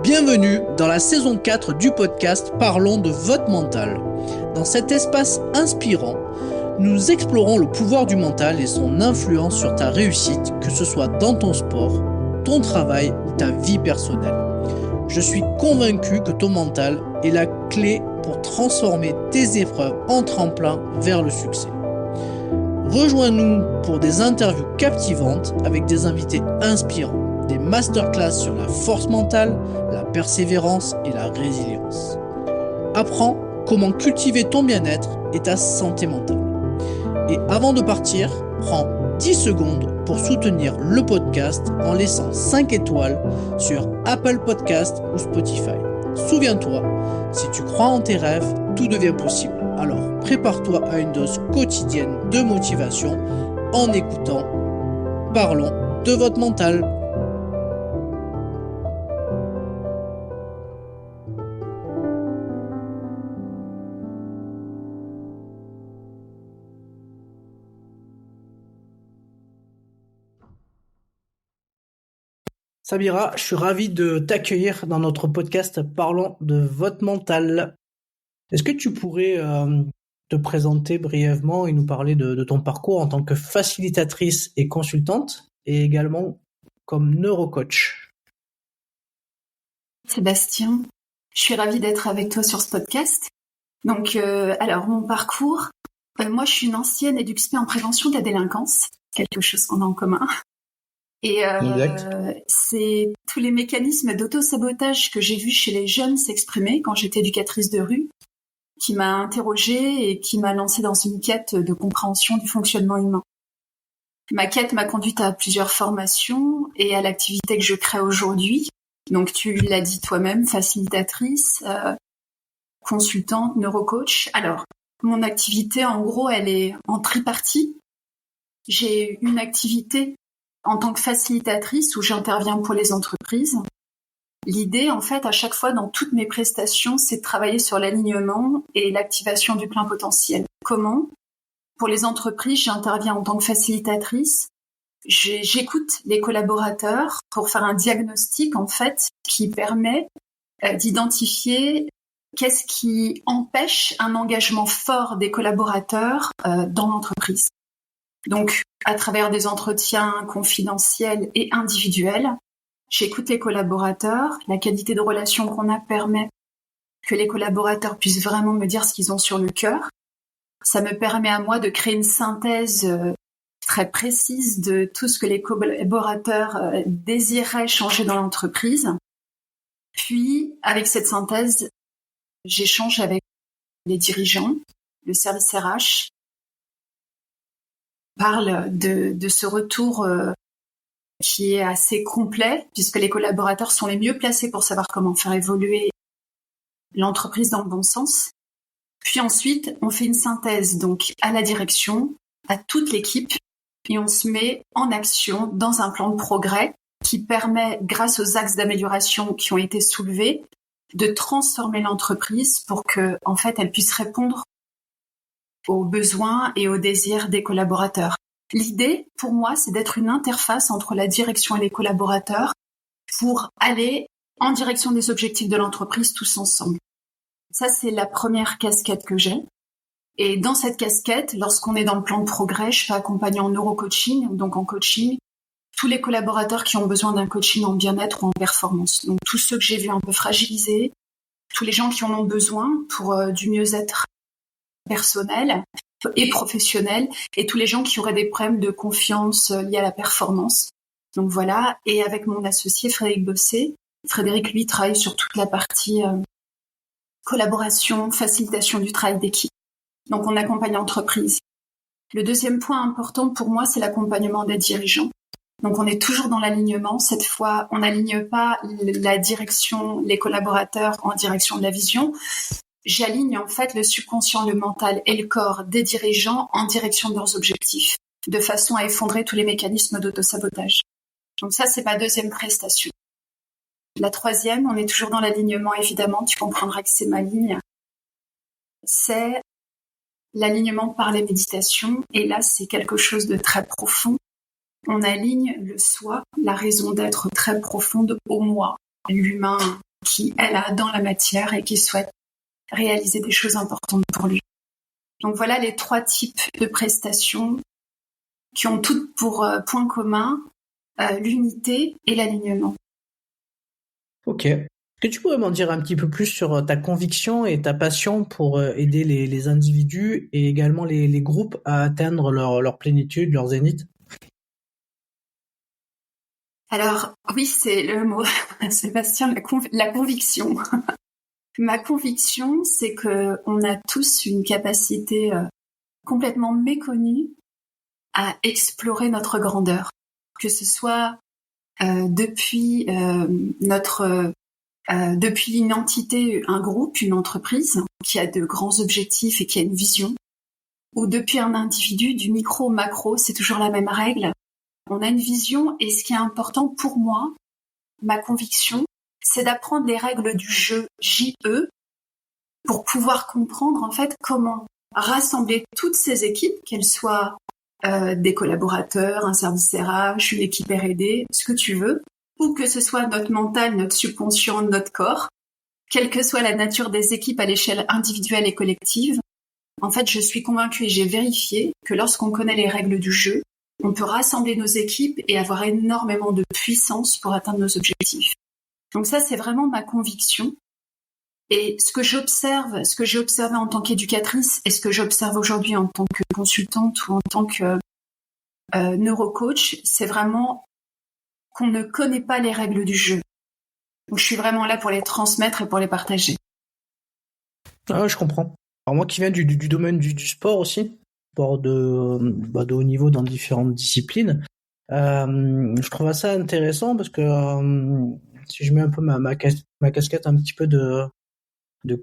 Bienvenue dans la saison 4 du podcast Parlons de votre mental. Dans cet espace inspirant, nous explorons le pouvoir du mental et son influence sur ta réussite, que ce soit dans ton sport, ton travail ou ta vie personnelle. Je suis convaincu que ton mental est la clé pour transformer tes épreuves en tremplin vers le succès. Rejoins-nous pour des interviews captivantes avec des invités inspirants, des masterclass sur la force mentale, la persévérance et la résilience. Apprends comment cultiver ton bien-être et ta santé mentale. Et avant de partir, prends 10 secondes pour soutenir le podcast en laissant 5 étoiles sur Apple Podcast ou Spotify. Souviens-toi, si tu crois en tes rêves, tout devient possible. Alors prépare-toi à une dose quotidienne de motivation en écoutant Parlons de votre mental. Samira, je suis ravi de t'accueillir dans notre podcast Parlons de votre mental. Est-ce que tu pourrais te présenter brièvement et nous parler de ton parcours en tant que facilitatrice et consultante et également comme neurocoach? Sébastien, je suis ravie d'être avec toi sur ce podcast. Donc, alors mon parcours, moi je suis une ancienne EduxP en prévention de la délinquance, quelque chose qu'on a en commun. Et c'est tous les mécanismes d'auto-sabotage que j'ai vus chez les jeunes s'exprimer quand j'étais éducatrice de rue qui m'a interrogée et qui m'a lancée dans une quête de compréhension du fonctionnement humain. Ma quête m'a conduite à plusieurs formations et à l'activité que je crée aujourd'hui. Donc tu l'as dit toi-même, facilitatrice, consultante, neurocoach. Alors, mon activité, en gros, elle est en tripartie. J'ai une activité en tant que facilitatrice où j'interviens pour les entreprises. L'idée, en fait, à chaque fois dans toutes mes prestations, c'est de travailler sur l'alignement et l'activation du plein potentiel. Comment ? Pour les entreprises, j'interviens en tant que facilitatrice. J'écoute les collaborateurs pour faire un diagnostic, en fait, qui permet d'identifier qu'est-ce qui empêche un engagement fort des collaborateurs dans l'entreprise. Donc, à travers des entretiens confidentiels et individuels, j'écoute les collaborateurs. La qualité de relation qu'on a permet que les collaborateurs puissent vraiment me dire ce qu'ils ont sur le cœur. Ça me permet à moi de créer une synthèse très précise de tout ce que les collaborateurs désiraient changer dans l'entreprise. Puis, avec cette synthèse, j'échange avec les dirigeants, le service RH, parle de ce retour qui est assez complet, puisque les collaborateurs sont les mieux placés pour savoir comment faire évoluer l'entreprise dans le bon sens. Puis ensuite, on fait une synthèse donc à la direction, à toute l'équipe, et on se met en action dans un plan de progrès qui permet, grâce aux axes d'amélioration qui ont été soulevés, de transformer l'entreprise pour que, en fait, elle puisse répondre aux besoins et aux désirs des collaborateurs. L'idée, pour moi, c'est d'être une interface entre la direction et les collaborateurs pour aller en direction des objectifs de l'entreprise tous ensemble. Ça, c'est la première casquette que j'ai. Et dans cette casquette, lorsqu'on est dans le plan de progrès, je fais accompagner en neurocoaching, donc en coaching, tous les collaborateurs qui ont besoin d'un coaching en bien-être ou en performance. Donc tous ceux que j'ai vus un peu fragilisés, tous les gens qui en ont besoin pour du mieux-être personnel et professionnel, et tous les gens qui auraient des problèmes de confiance liés à la performance. Donc voilà, et avec mon associé Frédéric Bosset, Frédéric, lui, travaille sur toute la partie collaboration, facilitation du travail d'équipe. Donc on accompagne l'entreprise. Le deuxième point important pour moi, c'est l'accompagnement des dirigeants. Donc on est toujours dans l'alignement. Cette fois, on n'aligne pas la direction, les collaborateurs en direction de la vision. J'aligne en fait le subconscient, le mental et le corps des dirigeants en direction de leurs objectifs, de façon à effondrer tous les mécanismes d'autosabotage. Donc ça, c'est ma deuxième prestation. La troisième, on est toujours dans l'alignement, évidemment, tu comprendras que c'est ma ligne. C'est l'alignement par les méditations. Et là, c'est quelque chose de très profond. On aligne le soi, la raison d'être très profonde au moi, l'humain qui elle a dans la matière et qui souhaite réaliser des choses importantes pour lui. Donc voilà les 3 types de prestations qui ont toutes pour point commun l'unité et l'alignement. Ok. Est-ce que tu pourrais m'en dire un petit peu plus sur ta conviction et ta passion pour aider les individus et également les groupes à atteindre leur plénitude, leur zénith? Alors oui, c'est le mot, Sébastien, la conviction. Ma conviction, c'est que on a tous une capacité complètement méconnue à explorer notre grandeur, que ce soit depuis depuis une entité, un groupe, une entreprise qui a de grands objectifs et qui a une vision, ou depuis un individu, du micro au macro, c'est toujours la même règle. On a une vision et ce qui est important pour moi, ma conviction, c'est d'apprendre les règles du jeu JE pour pouvoir comprendre en fait comment rassembler toutes ces équipes, qu'elles soient des collaborateurs, un service RH, une équipe R&D, ce que tu veux, ou que ce soit notre mental, notre subconscient, notre corps, quelle que soit la nature des équipes à l'échelle individuelle et collective. En fait, je suis convaincue et j'ai vérifié que lorsqu'on connaît les règles du jeu, on peut rassembler nos équipes et avoir énormément de puissance pour atteindre nos objectifs. Donc ça, c'est vraiment ma conviction. Et ce que j'ai observé en tant qu'éducatrice et ce que j'observe aujourd'hui en tant que consultante ou en tant que neurocoach, c'est vraiment qu'on ne connaît pas les règles du jeu. Donc je suis vraiment là pour les transmettre et pour les partager. Ah, je comprends. Alors moi qui viens du domaine du sport aussi, sport de haut niveau dans différentes disciplines, je trouve ça intéressant parce que si je mets un peu ma casquette un petit peu de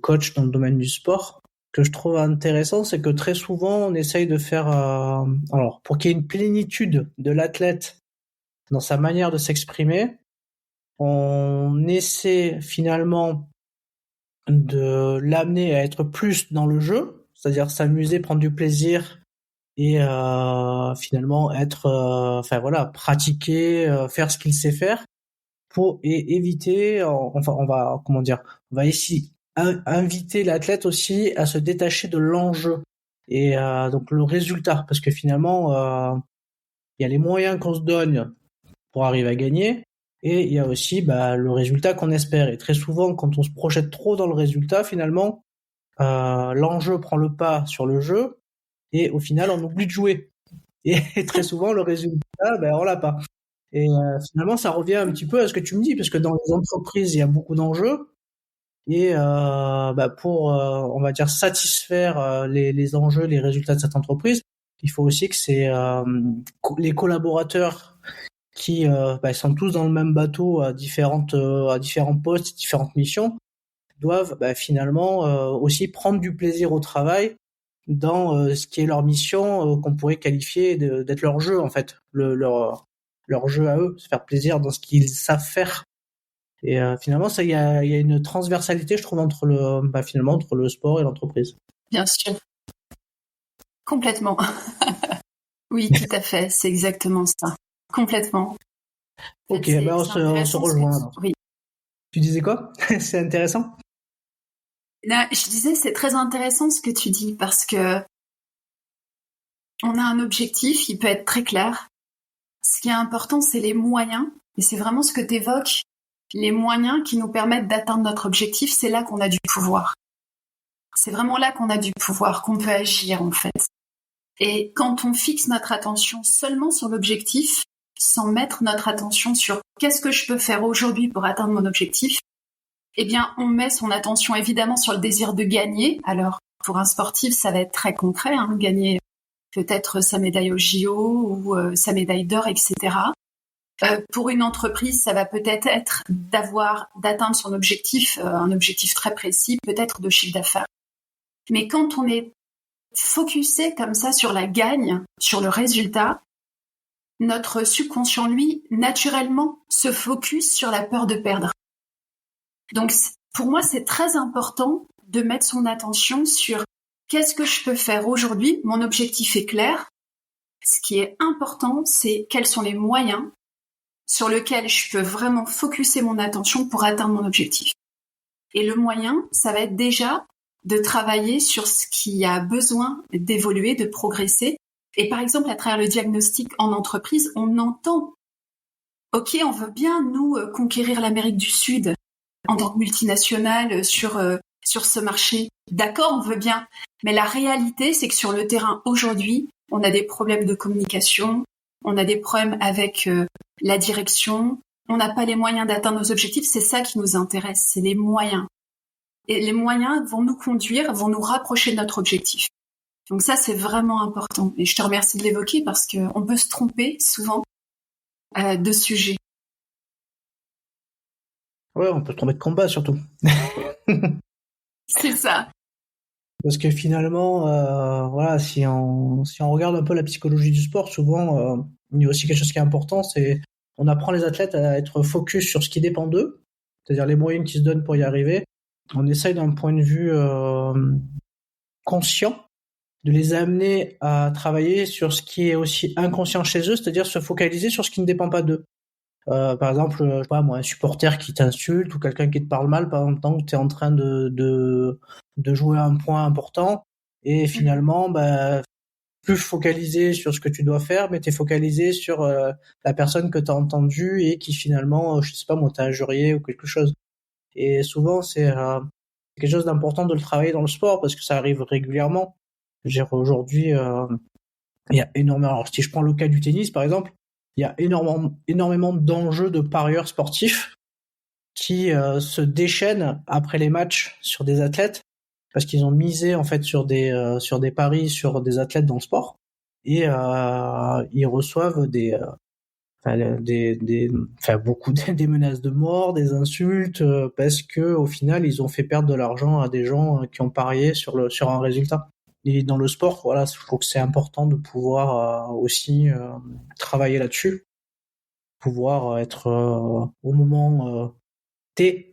coach dans le domaine du sport, ce que je trouve intéressant, c'est que très souvent on essaye de faire, alors pour qu'il y ait une plénitude de l'athlète dans sa manière de s'exprimer, on essaie finalement de l'amener à être plus dans le jeu, c'est-à-dire s'amuser, prendre du plaisir et finalement être, pratiquer, faire ce qu'il sait faire pour éviter, enfin on va essayer inviter l'athlète aussi à se détacher de l'enjeu et donc le résultat, parce que finalement il y a les moyens qu'on se donne pour arriver à gagner. Et il y a aussi le résultat qu'on espère. Et très souvent, quand on se projette trop dans le résultat, finalement, l'enjeu prend le pas sur le jeu, et au final, on oublie de jouer. Et très souvent, le résultat, on l'a pas. Et finalement, ça revient un petit peu à ce que tu me dis, parce que dans les entreprises, il y a beaucoup d'enjeux, et pour, on va dire, satisfaire les enjeux, les résultats de cette entreprise, il faut aussi que les collaborateurs qui sont tous dans le même bateau à différents postes, différentes missions, doivent finalement aussi prendre du plaisir au travail dans ce qui est leur mission, qu'on pourrait qualifier d'être leur jeu en fait, leur jeu à eux, se faire plaisir dans ce qu'ils savent faire. Et finalement, ça, il y a une transversalité, je trouve, entre le sport et l'entreprise. Bien sûr, complètement. Oui, tout à fait, c'est exactement ça. Complètement. Ok, on se rejoint alors. Oui. Tu disais quoi? C'est intéressant? Là, je disais, c'est très intéressant ce que tu dis parce que on a un objectif, il peut être très clair. Ce qui est important, c'est les moyens. Et c'est vraiment ce que tu évoques. Les moyens qui nous permettent d'atteindre notre objectif, c'est là qu'on a du pouvoir. C'est vraiment là qu'on a du pouvoir, qu'on peut agir en fait. Et quand on fixe notre attention seulement sur l'objectif, sans mettre notre attention sur qu'est-ce que je peux faire aujourd'hui pour atteindre mon objectif, eh bien, on met son attention évidemment sur le désir de gagner. Alors, pour un sportif, ça va être très concret, gagner peut-être sa médaille au JO ou sa médaille d'or, etc. Pour une entreprise, ça va peut-être être d'atteindre son objectif, un objectif très précis, peut-être de chiffre d'affaires. Mais quand on est focusé comme ça sur la gagne, sur le résultat, notre subconscient, lui, naturellement, se focus sur la peur de perdre. Donc, pour moi, c'est très important de mettre son attention sur qu'est-ce que je peux faire aujourd'hui. Mon objectif est clair. Ce qui est important, c'est quels sont les moyens sur lesquels je peux vraiment focuser mon attention pour atteindre mon objectif. Et le moyen, ça va être déjà de travailler sur ce qui a besoin d'évoluer, de progresser. Et par exemple, à travers le diagnostic en entreprise, on entend, OK, on veut bien, nous, conquérir l'Amérique du Sud en tant que multinationale sur ce marché. D'accord, on veut bien. Mais la réalité, c'est que sur le terrain, aujourd'hui, on a des problèmes de communication, on a des problèmes avec la direction, on n'a pas les moyens d'atteindre nos objectifs. C'est ça qui nous intéresse, c'est les moyens. Et les moyens vont nous conduire, vont nous rapprocher de notre objectif. Donc ça, c'est vraiment important. Et je te remercie de l'évoquer parce qu'on peut se tromper souvent de sujet. Ouais, on peut se tromper de combat surtout. C'est ça. Parce que finalement, voilà, si on regarde un peu la psychologie du sport, souvent, il y a aussi quelque chose qui est important, c'est on apprend les athlètes à être focus sur ce qui dépend d'eux, c'est-à-dire les moyens qu'ils se donnent pour y arriver. On essaye d'un point de vue conscient de les amener à travailler sur ce qui est aussi inconscient chez eux, c'est-à-dire se focaliser sur ce qui ne dépend pas d'eux. Par exemple, je sais pas moi, un supporter qui t'insulte ou quelqu'un qui te parle mal pendant que tu es en train de jouer un point important, et finalement, plus focalisé sur ce que tu dois faire, mais t'es focalisé sur la personne que t'as entendue et qui finalement, je sais pas moi, t'a injurié ou quelque chose. Et souvent, c'est quelque chose d'important de le travailler dans le sport parce que ça arrive régulièrement. Je veux dire, aujourd'hui, il y a énormément. Alors, si je prends le cas du tennis, par exemple, il y a énormément d'enjeux de parieurs sportifs qui se déchaînent après les matchs sur des athlètes parce qu'ils ont misé en fait sur des paris sur des athlètes dans le sport, et ils reçoivent beaucoup des menaces de mort, des insultes, parce que au final ils ont fait perdre de l'argent à des gens qui ont parié sur un résultat. Et dans le sport, voilà, je trouve que c'est important de pouvoir aussi travailler là-dessus, pouvoir être au moment T,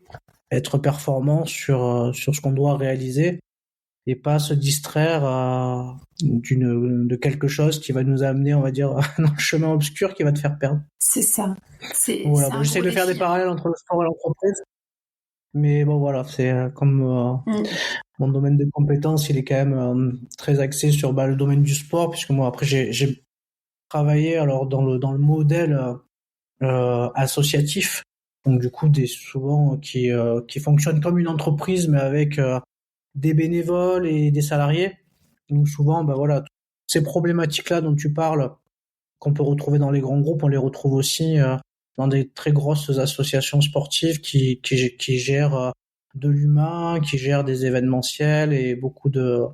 être performant sur ce qu'on doit réaliser et pas se distraire de quelque chose qui va nous amener, on va dire, dans le chemin obscur qui va te faire perdre. C'est ça. Voilà, bon, j'essaie de faire des parallèles entre le sport et l'entreprise. Mais bon, voilà, c'est comme mon domaine de compétences, il est quand même très axé sur le domaine du sport, puisque moi, après, j'ai travaillé alors dans le modèle associatif, donc du coup, souvent qui fonctionne comme une entreprise, mais avec des bénévoles et des salariés. Donc souvent, voilà, ces problématiques-là dont tu parles, qu'on peut retrouver dans les grands groupes, on les retrouve aussi dans des très grosses associations sportives qui gèrent de l'humain, qui gèrent des événementiels et beaucoup de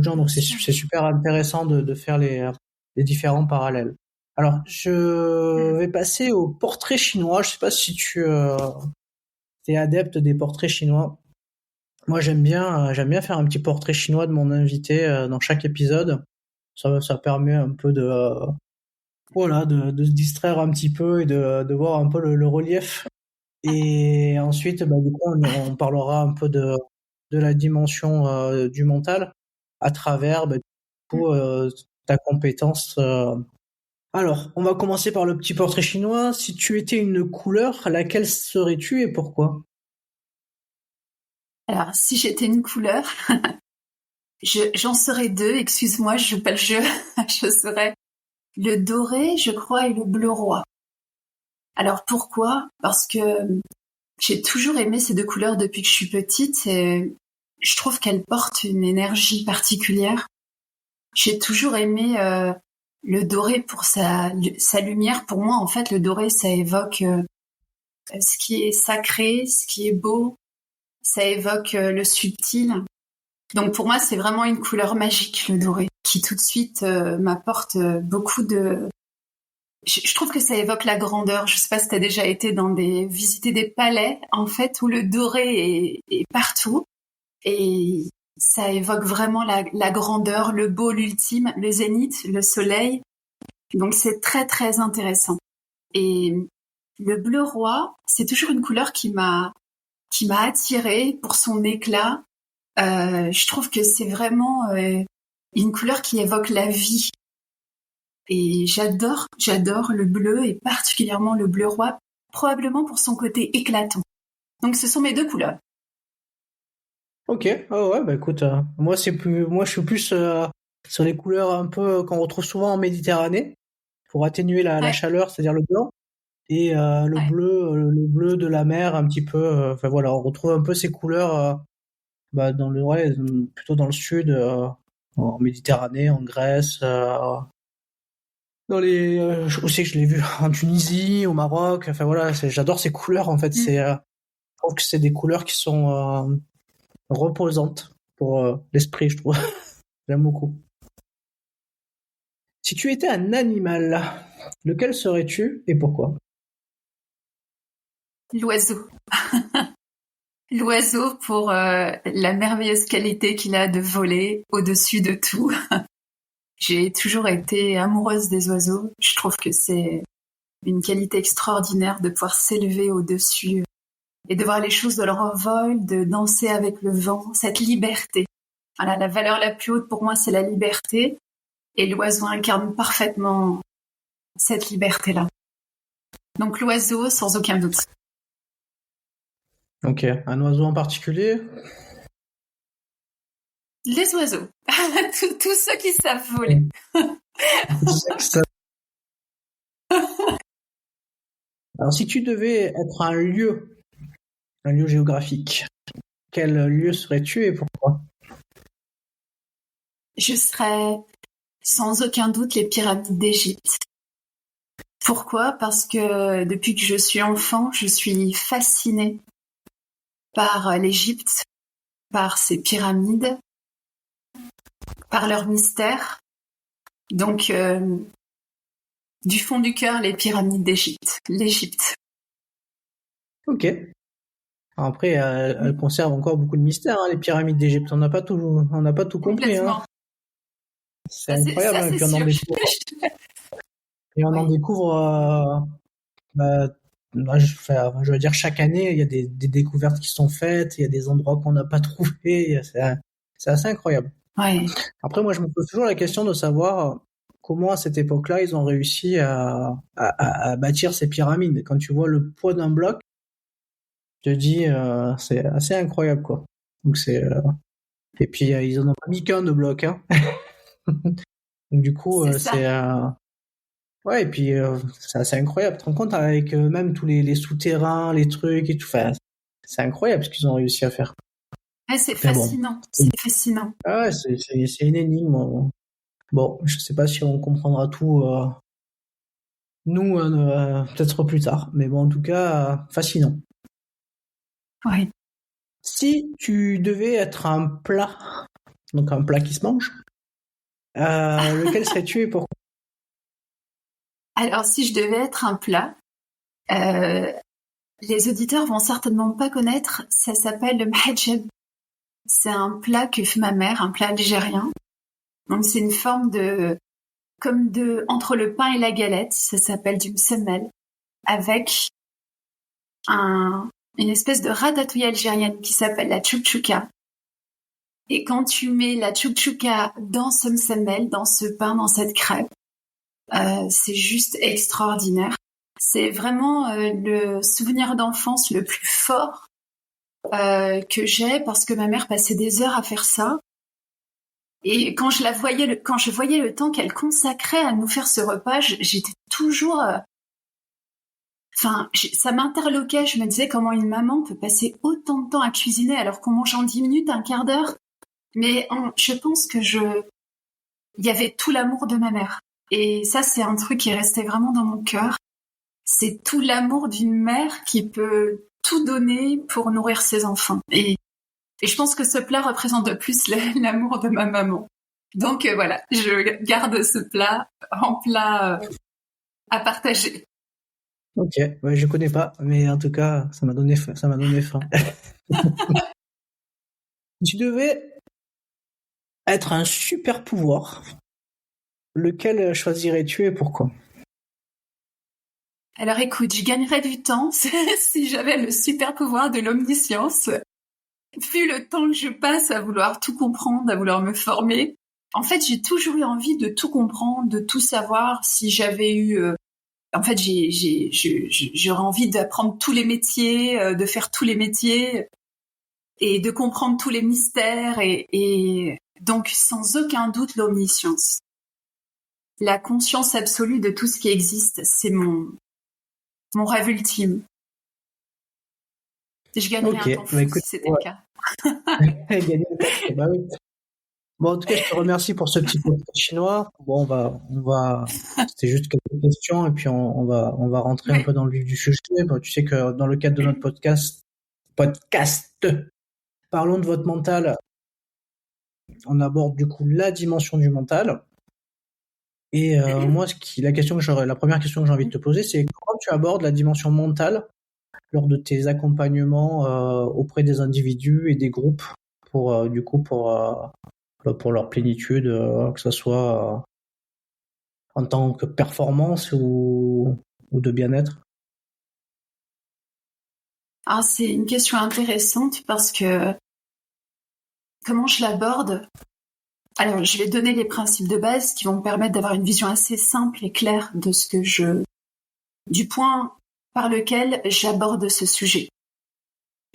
gens. Donc c'est super intéressant de faire les différents parallèles. Alors, je vais passer au portrait chinois. Je sais pas si tu es adepte des portraits chinois. Moi, j'aime bien faire un petit portrait chinois de mon invité dans chaque épisode. Ça permet un peu de se distraire un petit peu et de voir un peu le relief. Et ensuite, du coup, on parlera un peu de la dimension du mental à travers ta compétence. Alors, on va commencer par le petit portrait chinois. Si tu étais une couleur, laquelle serais-tu et pourquoi ? Alors, si j'étais une couleur, j'en serais deux, excuse-moi, je joue pas le jeu. Je serais le doré, je crois, et le bleu roi. Alors, pourquoi ? Parce que j'ai toujours aimé ces deux couleurs depuis que je suis petite et je trouve qu'elles portent une énergie particulière. J'ai toujours aimé le doré pour sa lumière. Pour moi, en fait, le doré, ça évoque ce qui est sacré, ce qui est beau. Ça évoque le subtil. Donc pour moi, c'est vraiment une couleur magique, le doré, qui tout de suite m'apporte beaucoup de... Je trouve que ça évoque la grandeur. Je sais pas si tu as déjà été visiter des palais, en fait, où le doré est partout. Et ça évoque vraiment la grandeur, le beau, l'ultime, le zénith, le soleil. Donc c'est très, très intéressant. Et le bleu roi, c'est toujours une couleur qui m'a attirée pour son éclat. Je trouve que c'est vraiment une couleur qui évoque la vie. Et j'adore le bleu et particulièrement le bleu roi, probablement pour son côté éclatant. Donc ce sont mes deux couleurs. Ok, ah ouais, bah écoute, moi je suis plus sur les couleurs un peu qu'on retrouve souvent en Méditerranée pour atténuer la Ouais, chaleur, c'est-à-dire le blanc et ouais. le bleu de la mer un petit peu. Enfin voilà, on retrouve un peu ces couleurs bah, plutôt dans le sud, en Méditerranée, en Grèce, je sais que je l'ai vu en Tunisie, au Maroc. Enfin voilà, j'adore ces couleurs en fait. Mm. Je trouve que c'est des couleurs qui sont reposantes pour l'esprit, je trouve. J'aime beaucoup. Si tu étais un animal, lequel serais-tu et pourquoi? L'oiseau. L'oiseau pour la merveilleuse qualité qu'il a de voler au-dessus de tout. J'ai toujours été amoureuse des oiseaux. Je trouve que c'est une qualité extraordinaire de pouvoir s'élever au-dessus et de voir les choses de leur envol, de danser avec le vent, cette liberté. Voilà, la valeur la plus haute pour moi, c'est la liberté. Et l'oiseau incarne parfaitement cette liberté-là. Donc l'oiseau, sans aucun doute. Ok, un oiseau en particulier? Les oiseaux. Tous ceux qui savent voler. Alors, si tu devais être un lieu géographique, quel lieu serais-tu et pourquoi? Je serais sans aucun doute les pyramides d'Égypte. Pourquoi? Parce que depuis que je suis enfant, je suis fascinée par l'Égypte, par ses pyramides, par leur mystère. Donc, du fond du cœur, les pyramides d'Égypte, l'Égypte. Ok. Après, elles conservent encore beaucoup de mystères, hein, les pyramides d'Égypte. On n'a pas tout compris, hein. Complètement. C'est incroyable, Ça hein. c'est sûr. Et on en Oui, découvre, bah, je veux dire, chaque année, il y a des découvertes qui sont faites, il y a des endroits qu'on n'a pas trouvés. C'est assez incroyable. oui. Après, moi, je me pose toujours la question de savoir comment, à cette époque-là, ils ont réussi à bâtir ces pyramides. Quand tu vois le poids d'un bloc, je te dis, c'est assez incroyable, quoi. Donc et puis, ils en ont pas mis qu'un de bloc, hein. Donc, du coup, C'est ça. ouais, et puis, c'est assez incroyable. Tu te rends compte avec même tous les souterrains, les trucs et tout. Enfin, c'est incroyable ce qu'ils ont réussi à faire. Ouais, c'est Mais bon. fascinant. C'est fascinant. Ah ouais, c'est une énigme. Bon, je sais pas si on comprendra tout, nous, peut-être plus tard. Mais bon, en tout cas, fascinant. Oui. Si tu devais être un plat, donc un plat qui se mange, lequel serais-tu et pourquoi? Alors, si je devais être un plat, euh, les auditeurs vont certainement pas connaître. Ça s'appelle le mhajeb. C'est un plat que fait ma mère, un plat algérien. Donc, c'est une forme entre le pain et la galette. Ça s'appelle du msemmel, avec un, une espèce de ratatouille algérienne qui s'appelle la chouchouka. Et quand tu mets la chouchouka dans ce msemmel, dans ce pain, dans cette crêpe, c'est juste extraordinaire. C'est vraiment le souvenir d'enfance le plus fort que j'ai parce que ma mère passait des heures à faire ça. Et quand je voyais le temps qu'elle consacrait à nous faire ce repas, j'étais toujours, ça m'interloquait. Je me disais comment une maman peut passer autant de temps à cuisiner alors qu'on mange en 10 minutes, un quart d'heure. Mais je pense que il y avait tout l'amour de ma mère. Et ça, c'est un truc qui est resté vraiment dans mon cœur. C'est tout l'amour d'une mère qui peut tout donner pour nourrir ses enfants. Et je pense que ce plat représente de plus l'amour de ma maman. Donc voilà, je garde ce plat en plat à partager. Ok, ouais, je connais pas, mais en tout cas, ça m'a donné faim. Si tu devais être un super pouvoir, lequel choisirais-tu et pourquoi? Alors écoute, je gagnerais du temps si j'avais le super pouvoir de l'omniscience. Vu le temps que je passe à vouloir tout comprendre, à vouloir me former, en fait, j'ai toujours eu envie de tout comprendre, de tout savoir. Si j'avais eu, en fait, j'aurais envie d'apprendre tous les métiers, de faire tous les métiers. et de comprendre tous les mystères et donc sans aucun doute l'omniscience. La conscience absolue de tout ce qui existe, c'est mon rêve ultime. Je gagnerais un temps fou si c'était le cas. Bah oui. Bon, en tout cas, je te remercie pour ce petit podcast chinois. Bon, on va, c'était juste quelques questions et puis on va rentrer un peu dans le vif du sujet. Bon, tu sais que dans le cadre de notre podcast, parlons de votre mental. On aborde du coup la dimension du mental. Et moi, la première question que j'ai envie de te poser, c'est comment tu abordes la dimension mentale lors de tes accompagnements auprès des individus et des groupes pour leur plénitude, que ce soit en tant que performance ou de bien-être? Ah, c'est une question intéressante parce que comment je l'aborde? Alors, je vais donner les principes de base qui vont me permettre d'avoir une vision assez simple et claire de du point par lequel j'aborde ce sujet.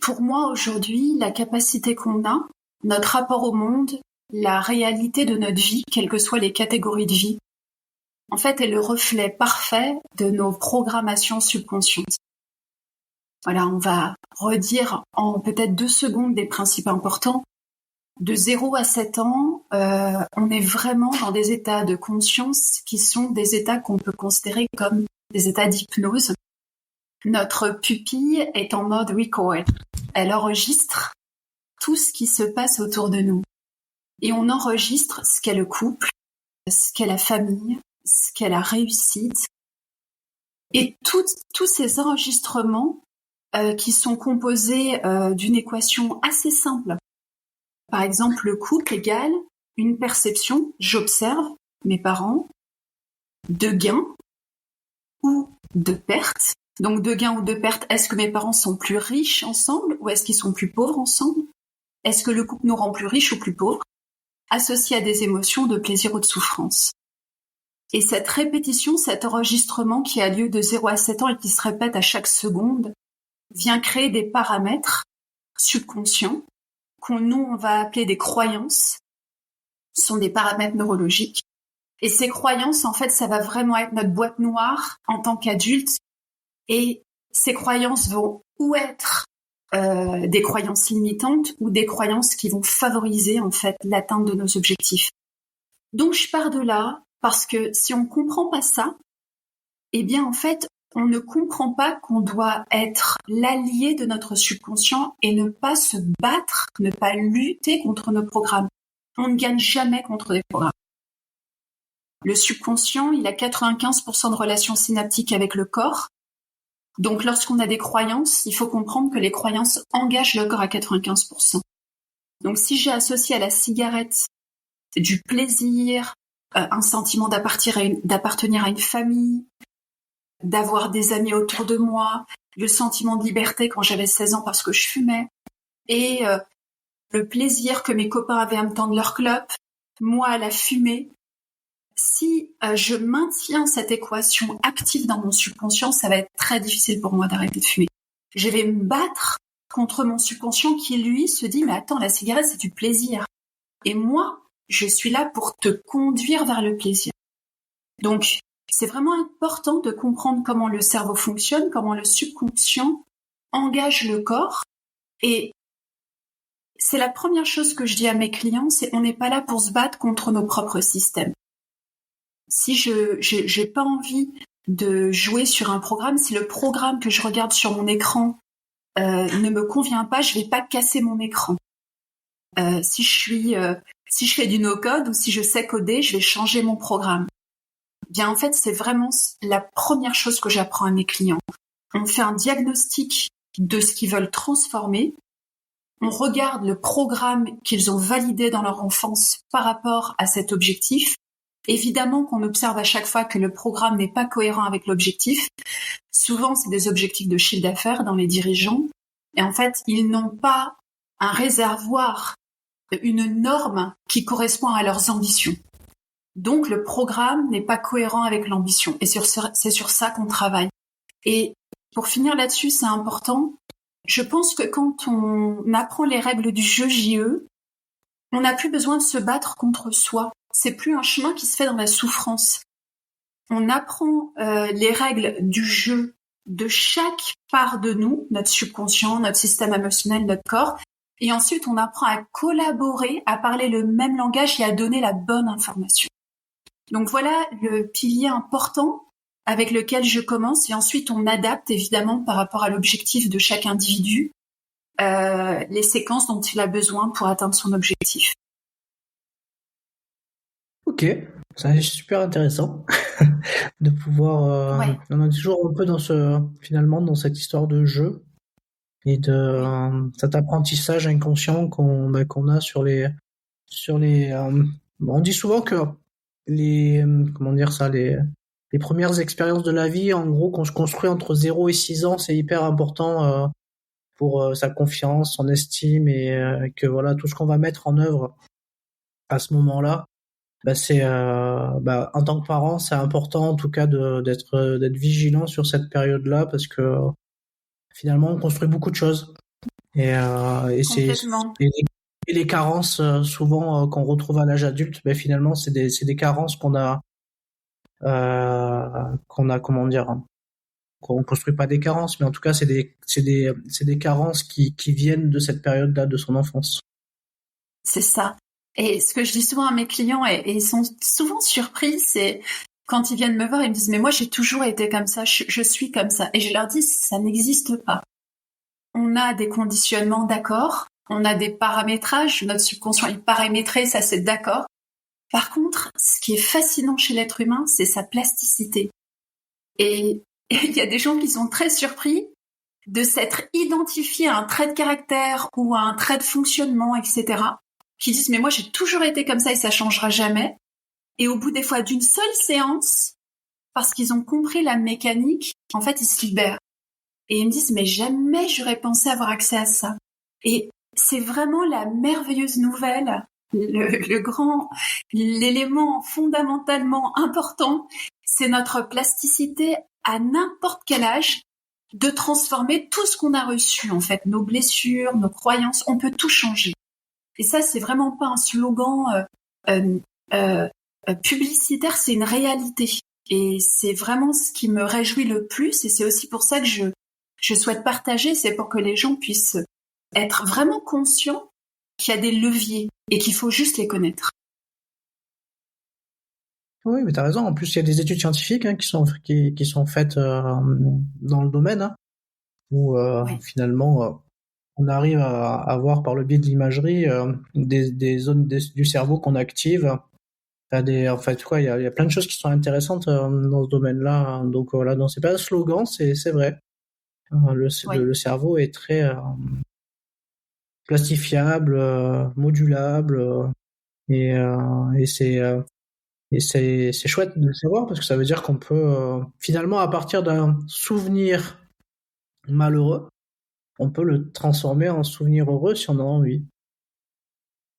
Pour moi, aujourd'hui, la capacité qu'on a, notre rapport au monde, la réalité de notre vie, quelles que soient les catégories de vie, en fait, est le reflet parfait de nos programmations subconscientes. Voilà, on va redire en peut-être 2 secondes des principes importants. De 0 à 7 ans, on est vraiment dans des états de conscience qui sont des états qu'on peut considérer comme des états d'hypnose. Notre pupille est en mode record. Elle enregistre tout ce qui se passe autour de nous. Et on enregistre ce qu'est le couple, ce qu'est la famille, ce qu'est la réussite. Et tous ces enregistrements qui sont composés d'une équation assez simple. Par exemple, le couple égale une perception, j'observe mes parents, de gains ou de pertes. Donc de gains ou de pertes, est-ce que mes parents sont plus riches ensemble ou est-ce qu'ils sont plus pauvres ensemble? Est-ce que le couple nous rend plus riches ou plus pauvres? Associé à des émotions de plaisir ou de souffrance. Et cette répétition, cet enregistrement qui a lieu de 0 à 7 ans et qui se répète à chaque seconde, vient créer des paramètres subconscients on va appeler des croyances. Ce sont des paramètres neurologiques. Et ces croyances, en fait, ça va vraiment être notre boîte noire en tant qu'adulte. Et ces croyances vont ou être des croyances limitantes ou des croyances qui vont favoriser, en fait, l'atteinte de nos objectifs. Donc, je pars de là parce que si on comprend pas ça, eh bien, en fait, on ne comprend pas qu'on doit être l'allié de notre subconscient et ne pas se battre, ne pas lutter contre nos programmes. On ne gagne jamais contre des programmes. Le subconscient, il a 95% de relations synaptiques avec le corps. Donc, lorsqu'on a des croyances, il faut comprendre que les croyances engagent le corps à 95%. Donc, si j'ai associé à la cigarette du plaisir, un sentiment d'appartenir à une famille, d'avoir des amis autour de moi, le sentiment de liberté quand j'avais 16 ans parce que je fumais, et le plaisir que mes copains avaient à me tendre leur clope, moi à la fumer. Si je maintiens cette équation active dans mon subconscient, ça va être très difficile pour moi d'arrêter de fumer. Je vais me battre contre mon subconscient qui, lui, se dit « Mais attends, la cigarette, c'est du plaisir. » Et moi, je suis là pour te conduire vers le plaisir. Donc, c'est vraiment important de comprendre comment le cerveau fonctionne, comment le subconscient engage le corps. Et c'est la première chose que je dis à mes clients, c'est on n'est pas là pour se battre contre nos propres systèmes. Si j'ai pas envie de jouer sur un programme, si le programme que je regarde sur mon écran ne me convient pas, je vais pas casser mon écran. Si je fais du no-code ou si je sais coder, je vais changer mon programme. Bien, en fait, c'est vraiment la première chose que j'apprends à mes clients. On fait un diagnostic de ce qu'ils veulent transformer. On regarde le programme qu'ils ont validé dans leur enfance par rapport à cet objectif. Évidemment qu'on observe à chaque fois que le programme n'est pas cohérent avec l'objectif. Souvent, c'est des objectifs de chiffre d'affaires dans les dirigeants. Et en fait, ils n'ont pas un réservoir, une norme qui correspond à leurs ambitions. Donc, le programme n'est pas cohérent avec l'ambition. Et c'est sur ça qu'on travaille. Et pour finir là-dessus, c'est important. je pense que quand on apprend les règles du jeu JE, on n'a plus besoin de se battre contre soi. C'est plus un chemin qui se fait dans la souffrance. On apprend les règles du jeu de chaque part de nous, notre subconscient, notre système émotionnel, notre corps, et ensuite on apprend à collaborer, à parler le même langage et à donner la bonne information. Donc voilà le pilier important avec lequel je commence, et ensuite on adapte évidemment par rapport à l'objectif de chaque individu les séquences dont il a besoin pour atteindre son objectif. Ok, c'est super intéressant de pouvoir. Ouais. On est toujours un peu dans cette histoire de jeu et de cet apprentissage inconscient qu'on a sur les. On dit souvent que les premières expériences de la vie, en gros, qu'on se construit entre 0 et 6 ans, c'est hyper important pour sa confiance, son estime, et que voilà, tout ce qu'on va mettre en œuvre à ce moment-là, c'est en tant que parent, c'est important en tout cas d'être vigilant sur cette période-là, parce que finalement on construit beaucoup de choses, et Complètement. et les carences souvent qu'on retrouve à l'âge adulte, finalement c'est des carences qu'on a comment dire, qu'on construit pas des carences, mais en tout cas c'est des carences qui viennent de cette période-là de son enfance. C'est ça. Et ce que je dis souvent à mes clients, et ils sont souvent surpris, c'est quand ils viennent me voir, ils me disent « Mais moi, j'ai toujours été comme ça, je suis comme ça. » Et je leur dis « Ça n'existe pas. On a des conditionnements, d'accord. On a des paramétrages. Notre subconscient est paramétré, ça c'est d'accord. Par contre, ce qui est fascinant chez l'être humain, c'est sa plasticité. Et il y a des gens qui sont très surpris de s'être identifiés à un trait de caractère ou à un trait de fonctionnement, etc., qui disent « Mais moi, j'ai toujours été comme ça et ça changera jamais. » Et au bout des fois d'une seule séance, parce qu'ils ont compris la mécanique, en fait, ils se libèrent. Et ils me disent « Mais jamais j'aurais pensé avoir accès à ça. » Et c'est vraiment la merveilleuse nouvelle, l'élément fondamentalement important, c'est notre plasticité à n'importe quel âge, de transformer tout ce qu'on a reçu, en fait, nos blessures, nos croyances, on peut tout changer. Et ça, c'est vraiment pas un slogan publicitaire, c'est une réalité. Et c'est vraiment ce qui me réjouit le plus, et c'est aussi pour ça que je souhaite partager, c'est pour que les gens puissent être vraiment conscients qu'il y a des leviers et qu'il faut juste les connaître. Oui, mais t'as raison. En plus, il y a des études scientifiques qui sont faites dans le domaine, où finalement on arrive à avoir par le biais de l'imagerie des zones du cerveau qu'on active. Il y a plein de choses qui sont intéressantes dans ce domaine-là. Donc voilà, donc c'est pas un slogan, c'est vrai. Le cerveau est très plastifiable, modulable, et c'est chouette de le savoir, parce que ça veut dire qu'on peut finalement, à partir d'un souvenir malheureux, on peut le transformer en souvenir heureux si on en a envie.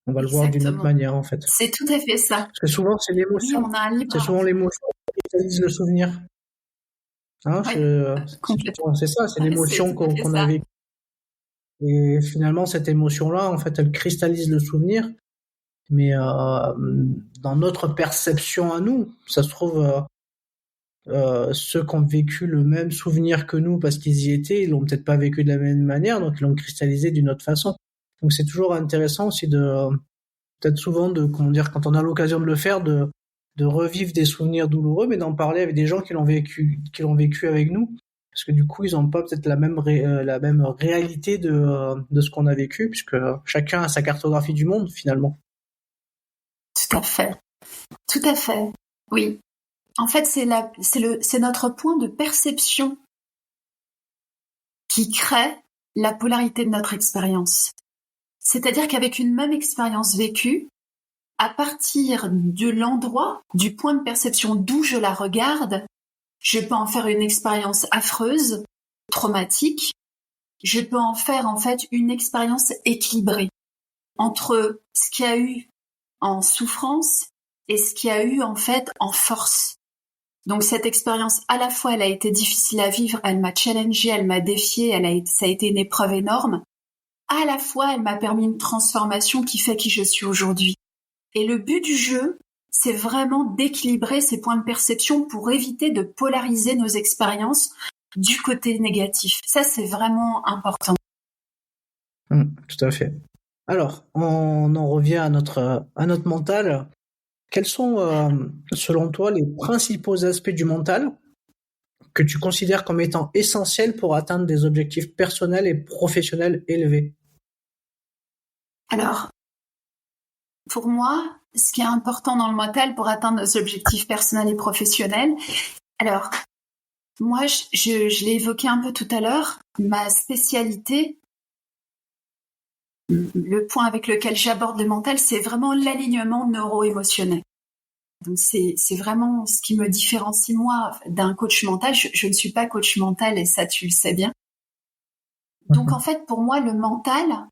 On va le voir d'une autre manière, en fait. C'est tout à fait ça. Parce que souvent, c'est l'émotion. Oui, on a un libre. C'est souvent l'émotion qui cristallise le souvenir. C'est ça, c'est l'émotion qu'on a vécue. Et finalement, cette émotion-là, en fait, elle cristallise le souvenir. Mais dans notre perception à nous, ça se trouve, ceux qui ont vécu le même souvenir que nous parce qu'ils y étaient, ils l'ont peut-être pas vécu de la même manière, donc ils l'ont cristallisé d'une autre façon. Donc c'est toujours intéressant aussi peut-être souvent quand on a l'occasion de le faire, de revivre des souvenirs douloureux, mais d'en parler avec des gens qui l'ont vécu avec nous, parce que du coup ils n'ont pas peut-être la même réalité de ce qu'on a vécu, puisque chacun a sa cartographie du monde finalement. Tout à fait. Tout à fait. Oui. En fait, c'est notre point de perception qui crée la polarité de notre expérience. C'est-à-dire qu'avec une même expérience vécue, à partir de l'endroit, du point de perception d'où je la regarde, je peux en faire une expérience affreuse, traumatique. Je peux en faire en fait une expérience équilibrée entre ce qu'il y a eu en souffrance et ce qu'il y a eu en fait en force. Donc cette expérience, à la fois, elle a été difficile à vivre, elle m'a challengée, elle m'a défiée, ça a été une épreuve énorme. À la fois, elle m'a permis une transformation qui fait qui je suis aujourd'hui. Et le but du jeu, c'est vraiment d'équilibrer ces points de perception pour éviter de polariser nos expériences du côté négatif. Ça, c'est vraiment important. Tout à fait. Alors, on en revient à notre mental. Quels sont, selon toi, les principaux aspects du mental que tu considères comme étant essentiels pour atteindre des objectifs personnels et professionnels élevés? Alors, pour moi, ce qui est important dans le mental pour atteindre nos objectifs personnels et professionnels, alors, moi, je l'ai évoqué un peu tout à l'heure, ma spécialité, le point avec lequel j'aborde le mental, c'est vraiment l'alignement neuro-émotionnel. Donc c'est vraiment ce qui me différencie moi d'un coach mental. Je ne suis pas coach mental et ça tu le sais bien. Donc en fait pour moi le mental,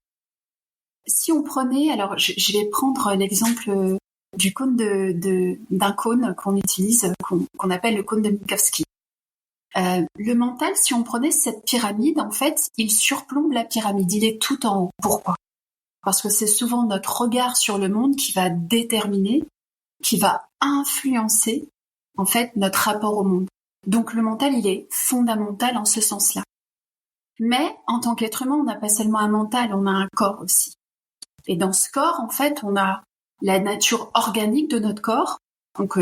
si on prenait, alors je vais prendre l'exemple du cône d'un cône qu'on utilise, qu'on appelle le cône de Minkowski. Le mental, si on prenait cette pyramide, en fait, il surplombe la pyramide, il est tout en haut. Pourquoi ? Parce que c'est souvent notre regard sur le monde qui va déterminer, qui va influencer en fait notre rapport au monde. Donc le mental, il est fondamental en ce sens-là. Mais en tant qu'être humain, on n'a pas seulement un mental, on a un corps aussi. Et dans ce corps, en fait, on a la nature organique de notre corps. Donc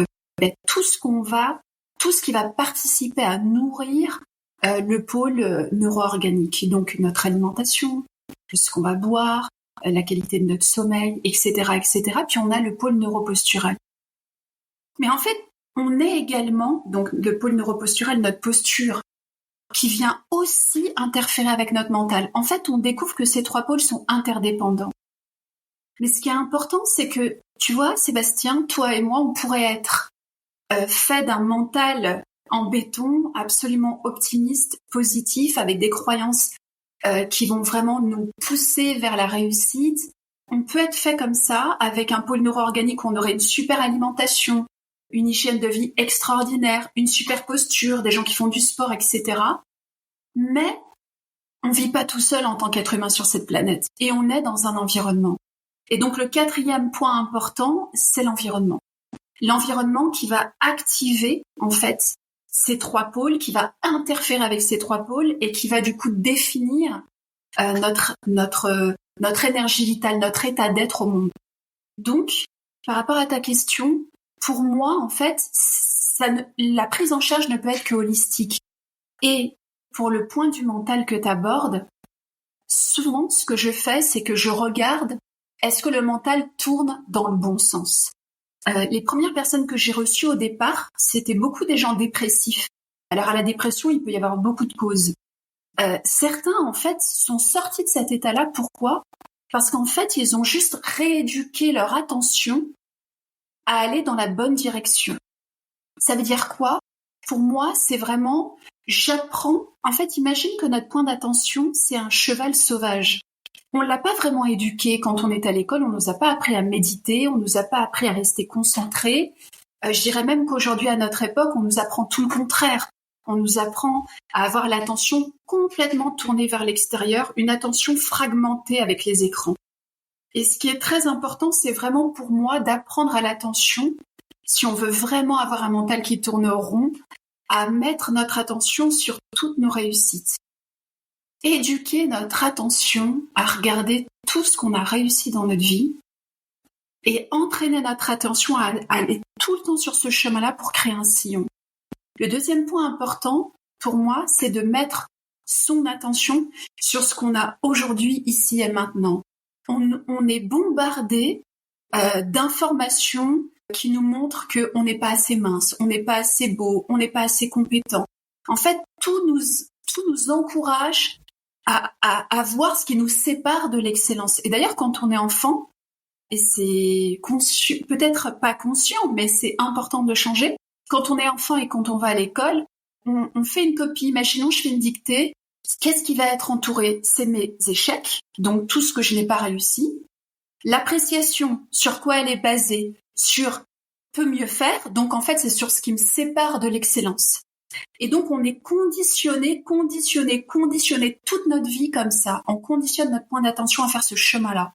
tout ce qui va participer à nourrir le pôle neuro-organique. Donc notre alimentation, ce qu'on va boire, la qualité de notre sommeil, etc., etc. Puis on a le pôle neuropostural. Mais en fait, on est également, donc le pôle neuropostural, notre posture, qui vient aussi interférer avec notre mental. En fait, on découvre que ces trois pôles sont interdépendants. Mais ce qui est important, c'est que, tu vois, Sébastien, toi et moi, on pourrait être fait d'un mental en béton, absolument optimiste, positif, avec des croyances qui vont vraiment nous pousser vers la réussite. On peut être fait comme ça, avec un pôle neuro-organique où on aurait une super alimentation, une hygiène de vie extraordinaire, une super posture, des gens qui font du sport, etc. Mais on vit pas tout seul en tant qu'être humain sur cette planète. Et on est dans un environnement. Et donc le quatrième point important, c'est l'environnement. L'environnement qui va activer, en fait, ces trois pôles, qui va interférer avec ces trois pôles et qui va du coup définir notre énergie vitale, notre état d'être au monde. Donc, par rapport à ta question, pour moi, en fait, la prise en charge ne peut être que holistique. Et pour le point du mental que tu abordes, souvent, ce que je fais, c'est que je regarde, est-ce que le mental tourne dans le bon sens ? Les premières personnes que j'ai reçues au départ, c'était beaucoup des gens dépressifs. Alors à la dépression, il peut y avoir beaucoup de causes. Certains, en fait, sont sortis de cet état-là. Pourquoi ? Parce qu'en fait, ils ont juste rééduqué leur attention à aller dans la bonne direction. Ça veut dire quoi ? Pour moi, c'est vraiment, j'apprends. En fait, imagine que notre point d'attention, c'est un cheval sauvage. On l'a pas vraiment éduqué quand on est à l'école, on nous a pas appris à méditer, on nous a pas appris à rester concentré. Je dirais même qu'aujourd'hui, à notre époque, on nous apprend tout le contraire. On nous apprend à avoir l'attention complètement tournée vers l'extérieur, une attention fragmentée avec les écrans. Et ce qui est très important, c'est vraiment pour moi d'apprendre à l'attention, si on veut vraiment avoir un mental qui tourne rond, à mettre notre attention sur toutes nos réussites. Éduquer notre attention à regarder tout ce qu'on a réussi dans notre vie et entraîner notre attention à aller tout le temps sur ce chemin-là pour créer un sillon. Le deuxième point important pour moi, c'est de mettre son attention sur ce qu'on a aujourd'hui, ici et maintenant. On est bombardé d'informations qui nous montrent qu'on n'est pas assez mince, on n'est pas assez beau, on n'est pas assez compétent. En fait, tout nous encourage à voir ce qui nous sépare de l'excellence. Et d'ailleurs, quand on est enfant, et c'est peut-être pas conscient, mais c'est important de changer. Quand on est enfant et quand on va à l'école, on fait une copie. Imaginons, je fais une dictée. Qu'est-ce qui va être entouré ? C'est mes échecs, donc tout ce que je n'ai pas réussi. L'appréciation, sur quoi elle est basée ? Sur peut mieux faire. Donc, en fait, c'est sur ce qui me sépare de l'excellence. Et donc, on est conditionné toute notre vie comme ça. On conditionne notre point d'attention à faire ce chemin-là.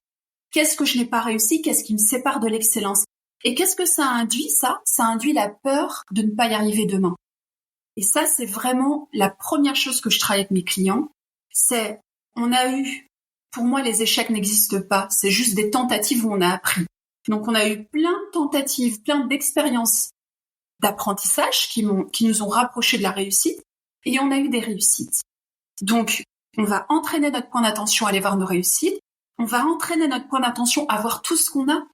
Qu'est-ce que je n'ai pas réussi? Qu'est-ce qui me sépare de l'excellence? Et qu'est-ce que ça induit, ça? Ça induit la peur de ne pas y arriver demain. Et ça, c'est vraiment la première chose que je travaille avec mes clients. Pour moi, les échecs n'existent pas. C'est juste des tentatives où on a appris. Donc, on a eu plein de tentatives, plein d'expériences d'apprentissage qui nous ont rapprochés de la réussite, et on a eu des réussites. Donc, on va entraîner notre point d'attention à aller voir nos réussites, on va entraîner notre point d'attention à voir tout ce qu'on a.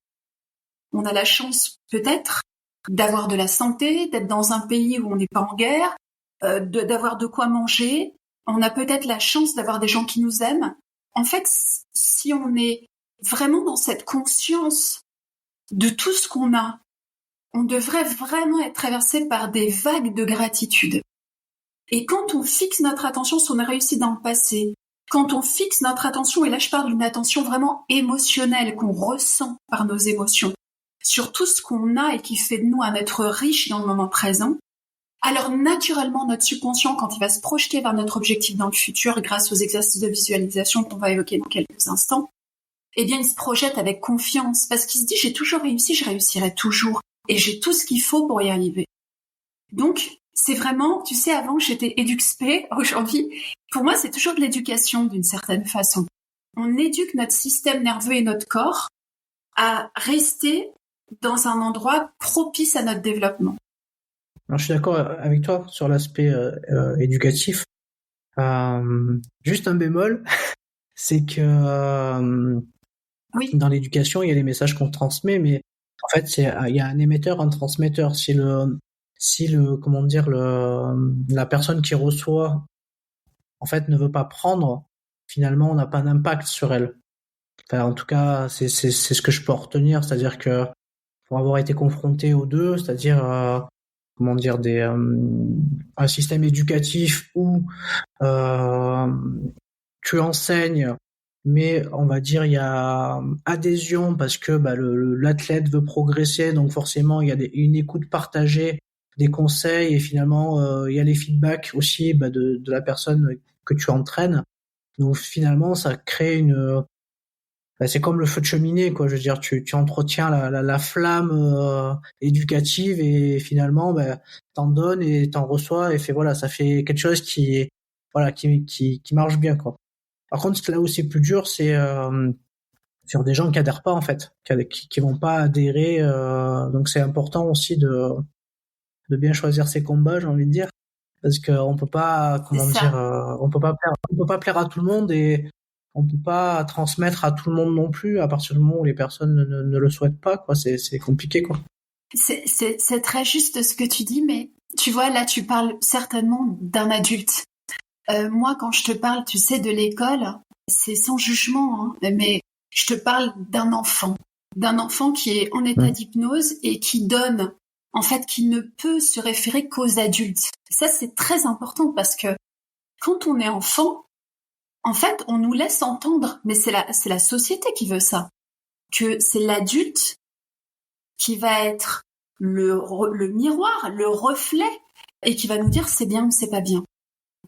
On a la chance, peut-être, d'avoir de la santé, d'être dans un pays où on n'est pas en guerre, d'avoir de quoi manger. On a peut-être la chance d'avoir des gens qui nous aiment. En fait, si on est vraiment dans cette conscience de tout ce qu'on a, on devrait vraiment être traversé par des vagues de gratitude. Et quand on fixe notre attention sur nos réussites dans le passé, quand on fixe notre attention, et là je parle d'une attention vraiment émotionnelle qu'on ressent par nos émotions, sur tout ce qu'on a et qui fait de nous un être riche dans le moment présent, alors naturellement notre subconscient, quand il va se projeter vers notre objectif dans le futur grâce aux exercices de visualisation qu'on va évoquer dans quelques instants, eh bien il se projette avec confiance parce qu'il se dit j'ai toujours réussi, je réussirai toujours. Et j'ai tout ce qu'il faut pour y arriver. Donc, c'est vraiment, tu sais, avant j'étais éduxpé, aujourd'hui, pour moi c'est toujours de l'éducation d'une certaine façon. On éduque notre système nerveux et notre corps à rester dans un endroit propice à notre développement. Alors, je suis d'accord avec toi sur l'aspect éducatif. Juste un bémol, c'est que Oui. Dans l'éducation, il y a les messages qu'on transmet, mais en fait, il y a un émetteur, un transmetteur. Si la personne qui reçoit, en fait, ne veut pas prendre, finalement, on n'a pas d'impact sur elle. Enfin, en tout cas, c'est ce que je peux retenir, c'est-à-dire que pour avoir été confronté aux deux, c'est-à-dire, un système éducatif où tu enseignes, mais on va dire il y a adhésion parce que l'athlète veut progresser, donc forcément il y a une écoute partagée, des conseils, et finalement il y a les feedbacks aussi de la personne que tu entraînes. Donc finalement ça crée c'est comme le feu de cheminée, quoi. Je veux dire, tu entretiens la flamme éducative, et finalement t'en donnes et t'en reçois, et voilà, ça fait quelque chose qui marche bien, quoi. Par contre, là où c'est plus dur, c'est sur des gens qui adhèrent pas, en fait, qui vont pas adhérer. Donc c'est important aussi de bien choisir ses combats, j'ai envie de dire, parce qu'on peut pas, on peut pas plaire à tout le monde, et on peut pas transmettre à tout le monde non plus à partir du moment où les personnes ne le souhaitent pas, quoi. C'est compliqué, quoi. C'est très juste ce que tu dis, mais tu vois, là tu parles certainement d'un adulte. Moi, quand je te parle, tu sais, de l'école, c'est sans jugement, hein, mais je te parle d'un enfant qui est en état d'hypnose et qui donne, en fait, qui ne peut se référer qu'aux adultes. Ça, c'est très important parce que quand on est enfant, en fait, on nous laisse entendre, mais c'est la société qui veut ça, que c'est l'adulte qui va être le miroir, le reflet, et qui va nous dire c'est bien ou c'est pas bien.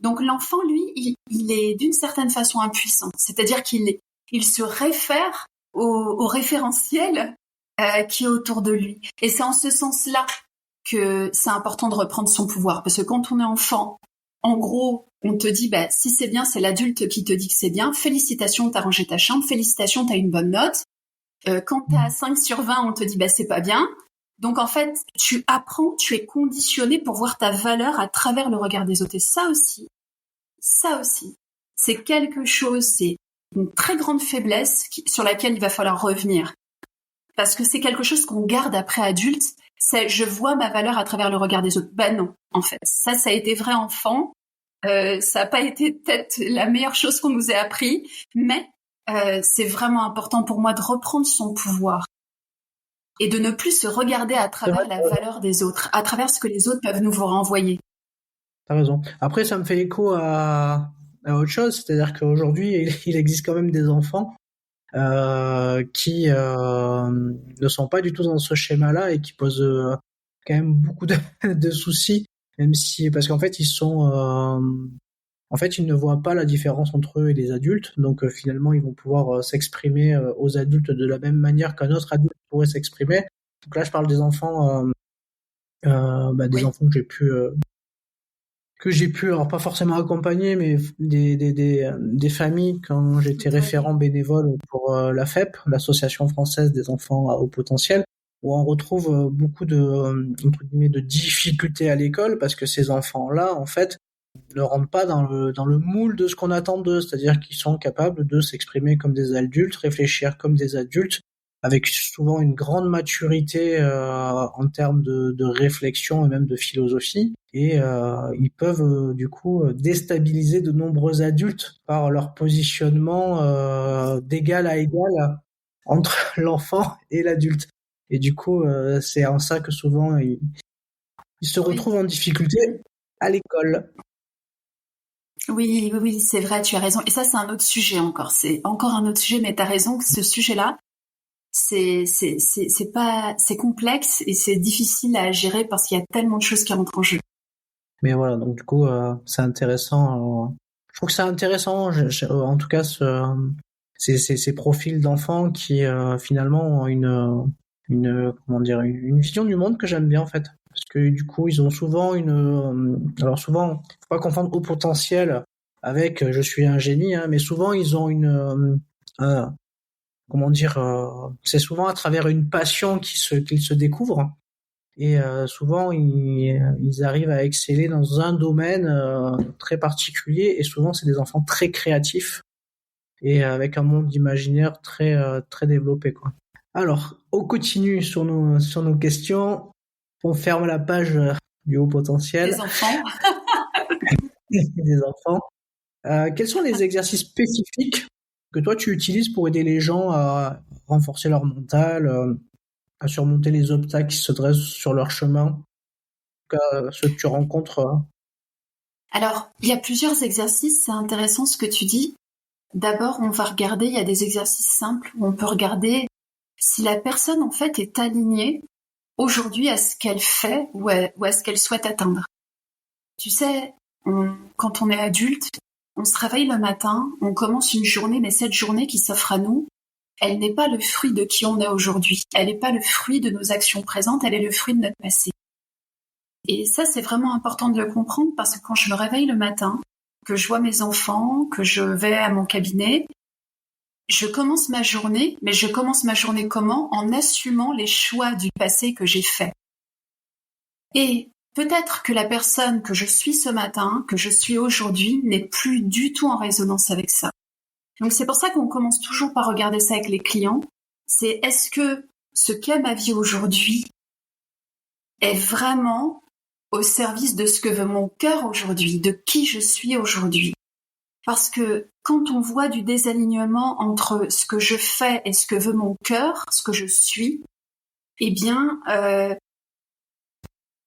Donc l'enfant, lui, il est d'une certaine façon impuissant. C'est-à-dire qu'il se réfère au référentiel qui est autour de lui. Et c'est en ce sens-là que c'est important de reprendre son pouvoir. Parce que quand on est enfant, en gros, on te dit, si c'est bien, c'est l'adulte qui te dit que c'est bien. Félicitations, t'as rangé ta chambre. Félicitations, t'as une bonne note. Quand t'as 5 sur 20, on te dit, c'est pas bien. Donc en fait, tu apprends, tu es conditionné pour voir ta valeur à travers le regard des autres. Et ça aussi, c'est quelque chose, c'est une très grande faiblesse sur laquelle il va falloir revenir. Parce que c'est quelque chose qu'on garde après adulte, c'est je vois ma valeur à travers le regard des autres. Non, en fait, ça a été vrai enfant, ça n'a pas été peut-être la meilleure chose qu'on nous ait appris, mais c'est vraiment important pour moi de reprendre son pouvoir. Et de ne plus se regarder à travers la valeur des autres, à travers ce que les autres peuvent nous renvoyer. T'as raison. Après, ça me fait écho à autre chose, c'est-à-dire qu'aujourd'hui, il existe quand même des enfants qui ne sont pas du tout dans ce schéma-là et qui posent quand même beaucoup de soucis, même si parce qu'en fait en fait ils ne voient pas la différence entre eux et les adultes, donc finalement ils vont pouvoir s'exprimer aux adultes de la même manière qu'un autre adulte pourrait s'exprimer. Donc là je parle des enfants, des Oui. enfants que j'ai pu, alors pas forcément accompagner, mais des familles quand j'étais référent bénévole pour la FEP, l'Association française des enfants à haut potentiel, où on retrouve beaucoup entre guillemets, de difficultés à l'école parce que ces enfants-là, en fait, ne rentrent pas dans le moule de ce qu'on attend d'eux, c'est-à-dire qu'ils sont capables de s'exprimer comme des adultes, réfléchir comme des adultes, avec souvent une grande maturité en termes de réflexion et même de philosophie. Et ils peuvent du coup déstabiliser de nombreux adultes par leur positionnement d'égal à égal entre l'enfant et l'adulte. Et du coup, c'est en ça que souvent ils se Oui. retrouvent en difficulté à l'école. Oui, oui, oui, c'est vrai, tu as raison. Et ça, c'est un autre sujet encore. C'est encore un autre sujet, mais tu as raison que ce sujet-là, c'est pas, c'est complexe et c'est difficile à gérer parce qu'il y a tellement de choses qui rentrent en jeu. Mais voilà, donc du coup, c'est intéressant. Je trouve que c'est intéressant, en tout cas, ces profils d'enfants qui finalement ont comment dire, une vision du monde que j'aime bien en fait. Parce que du coup, ils ont souvent alors souvent, faut pas confondre haut potentiel avec je suis un génie, hein, mais souvent ils ont comment dire, c'est souvent à travers une passion qu'ils se découvrent. Et souvent, ils arrivent à exceller dans un domaine très particulier. Et souvent, c'est des enfants très créatifs et avec un monde imaginaire très développé, quoi. Alors, on continue sur nos questions. On ferme la page du haut Des potentiel enfants. des enfants. Quels sont les exercices spécifiques que toi, tu utilises pour aider les gens à renforcer leur mental, à surmonter les obstacles qui se dressent sur leur chemin, ceux que tu rencontres? Alors, il y a plusieurs exercices. C'est intéressant ce que tu dis. D'abord, on va regarder, il y a des exercices simples où on peut regarder si la personne, en fait, est alignée aujourd'hui à ce qu'elle fait ou à ce qu'elle souhaite atteindre. Tu sais, quand on est adulte, on se réveille le matin, on commence une journée, mais cette journée qui s'offre à nous, elle n'est pas le fruit de qui on est aujourd'hui. Elle n'est pas le fruit de nos actions présentes, elle est le fruit de notre passé. Et ça, c'est vraiment important de le comprendre parce que quand je me réveille le matin, que je vois mes enfants, que je vais à mon cabinet, je commence ma journée, mais je commence ma journée comment? En assumant les choix du passé que j'ai faits. Et peut-être que la personne que je suis ce matin, que je suis aujourd'hui, n'est plus du tout en résonance avec ça. Donc c'est pour ça qu'on commence toujours par regarder ça avec les clients. C'est est-ce que ce qu'est ma vie aujourd'hui est vraiment au service de ce que veut mon cœur aujourd'hui, de qui je suis aujourd'hui. Parce que quand on voit du désalignement entre ce que je fais et ce que veut mon cœur, ce que je suis, eh bien,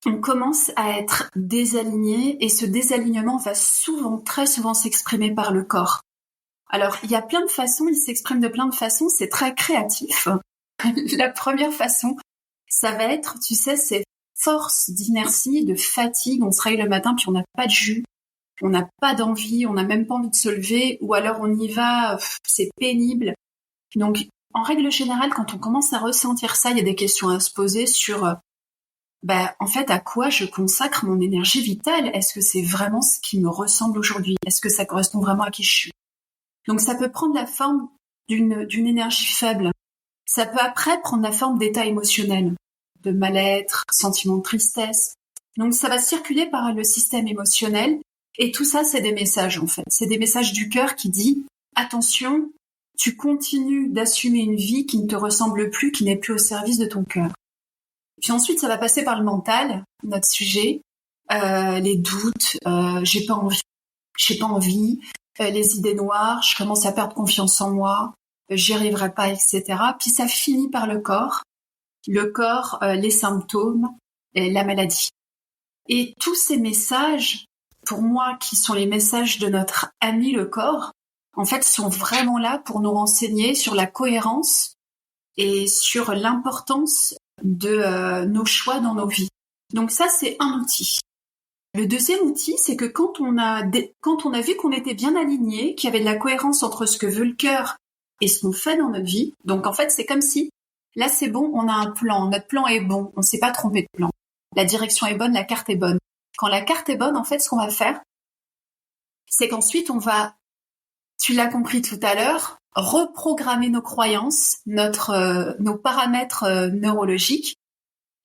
on commence à être désaligné et ce désalignement va souvent, très souvent s'exprimer par le corps. Alors, il y a plein de façons, il s'exprime de plein de façons, c'est très créatif. La première façon, ça va être, tu sais, c'est force d'inertie, de fatigue, on se réveille le matin puis on n'a pas de jus, on n'a pas d'envie, on n'a même pas envie de se lever, ou alors on y va, c'est pénible. Donc, en règle générale, quand on commence à ressentir ça, il y a des questions à se poser sur, en fait, à quoi je consacre mon énergie vitale? Est-ce que c'est vraiment ce qui me ressemble aujourd'hui? Est-ce que ça correspond vraiment à qui je suis? Donc, ça peut prendre la forme d'une énergie faible. Ça peut après prendre la forme d'état émotionnel, de mal-être, sentiment de tristesse. Donc ça va circuler par le système émotionnel et tout ça, c'est des messages en fait. C'est des messages du cœur qui dit « Attention, tu continues d'assumer une vie qui ne te ressemble plus, qui n'est plus au service de ton cœur. » Puis ensuite, ça va passer par le mental, notre sujet, les doutes, j'ai pas envie, les idées noires, je commence à perdre confiance en moi, j'y arriverai pas, etc. Puis ça finit par le corps, les symptômes, la maladie. Et tous ces messages, pour moi, qui sont les messages de notre ami le corps, en fait, sont vraiment là pour nous renseigner sur la cohérence et sur l'importance de nos choix dans nos vies. Donc ça, c'est un outil. Le deuxième outil, c'est que quand on a vu qu'on était bien aligné, qu'il y avait de la cohérence entre ce que veut le cœur et ce qu'on fait dans notre vie, donc en fait, c'est comme si, là c'est bon, on a un plan, notre plan est bon, on ne s'est pas trompé de plan. La direction est bonne, la carte est bonne. Quand la carte est bonne, en fait, ce qu'on va faire, c'est qu'ensuite, on va, tu l'as compris tout à l'heure, reprogrammer nos croyances, nos paramètres neurologiques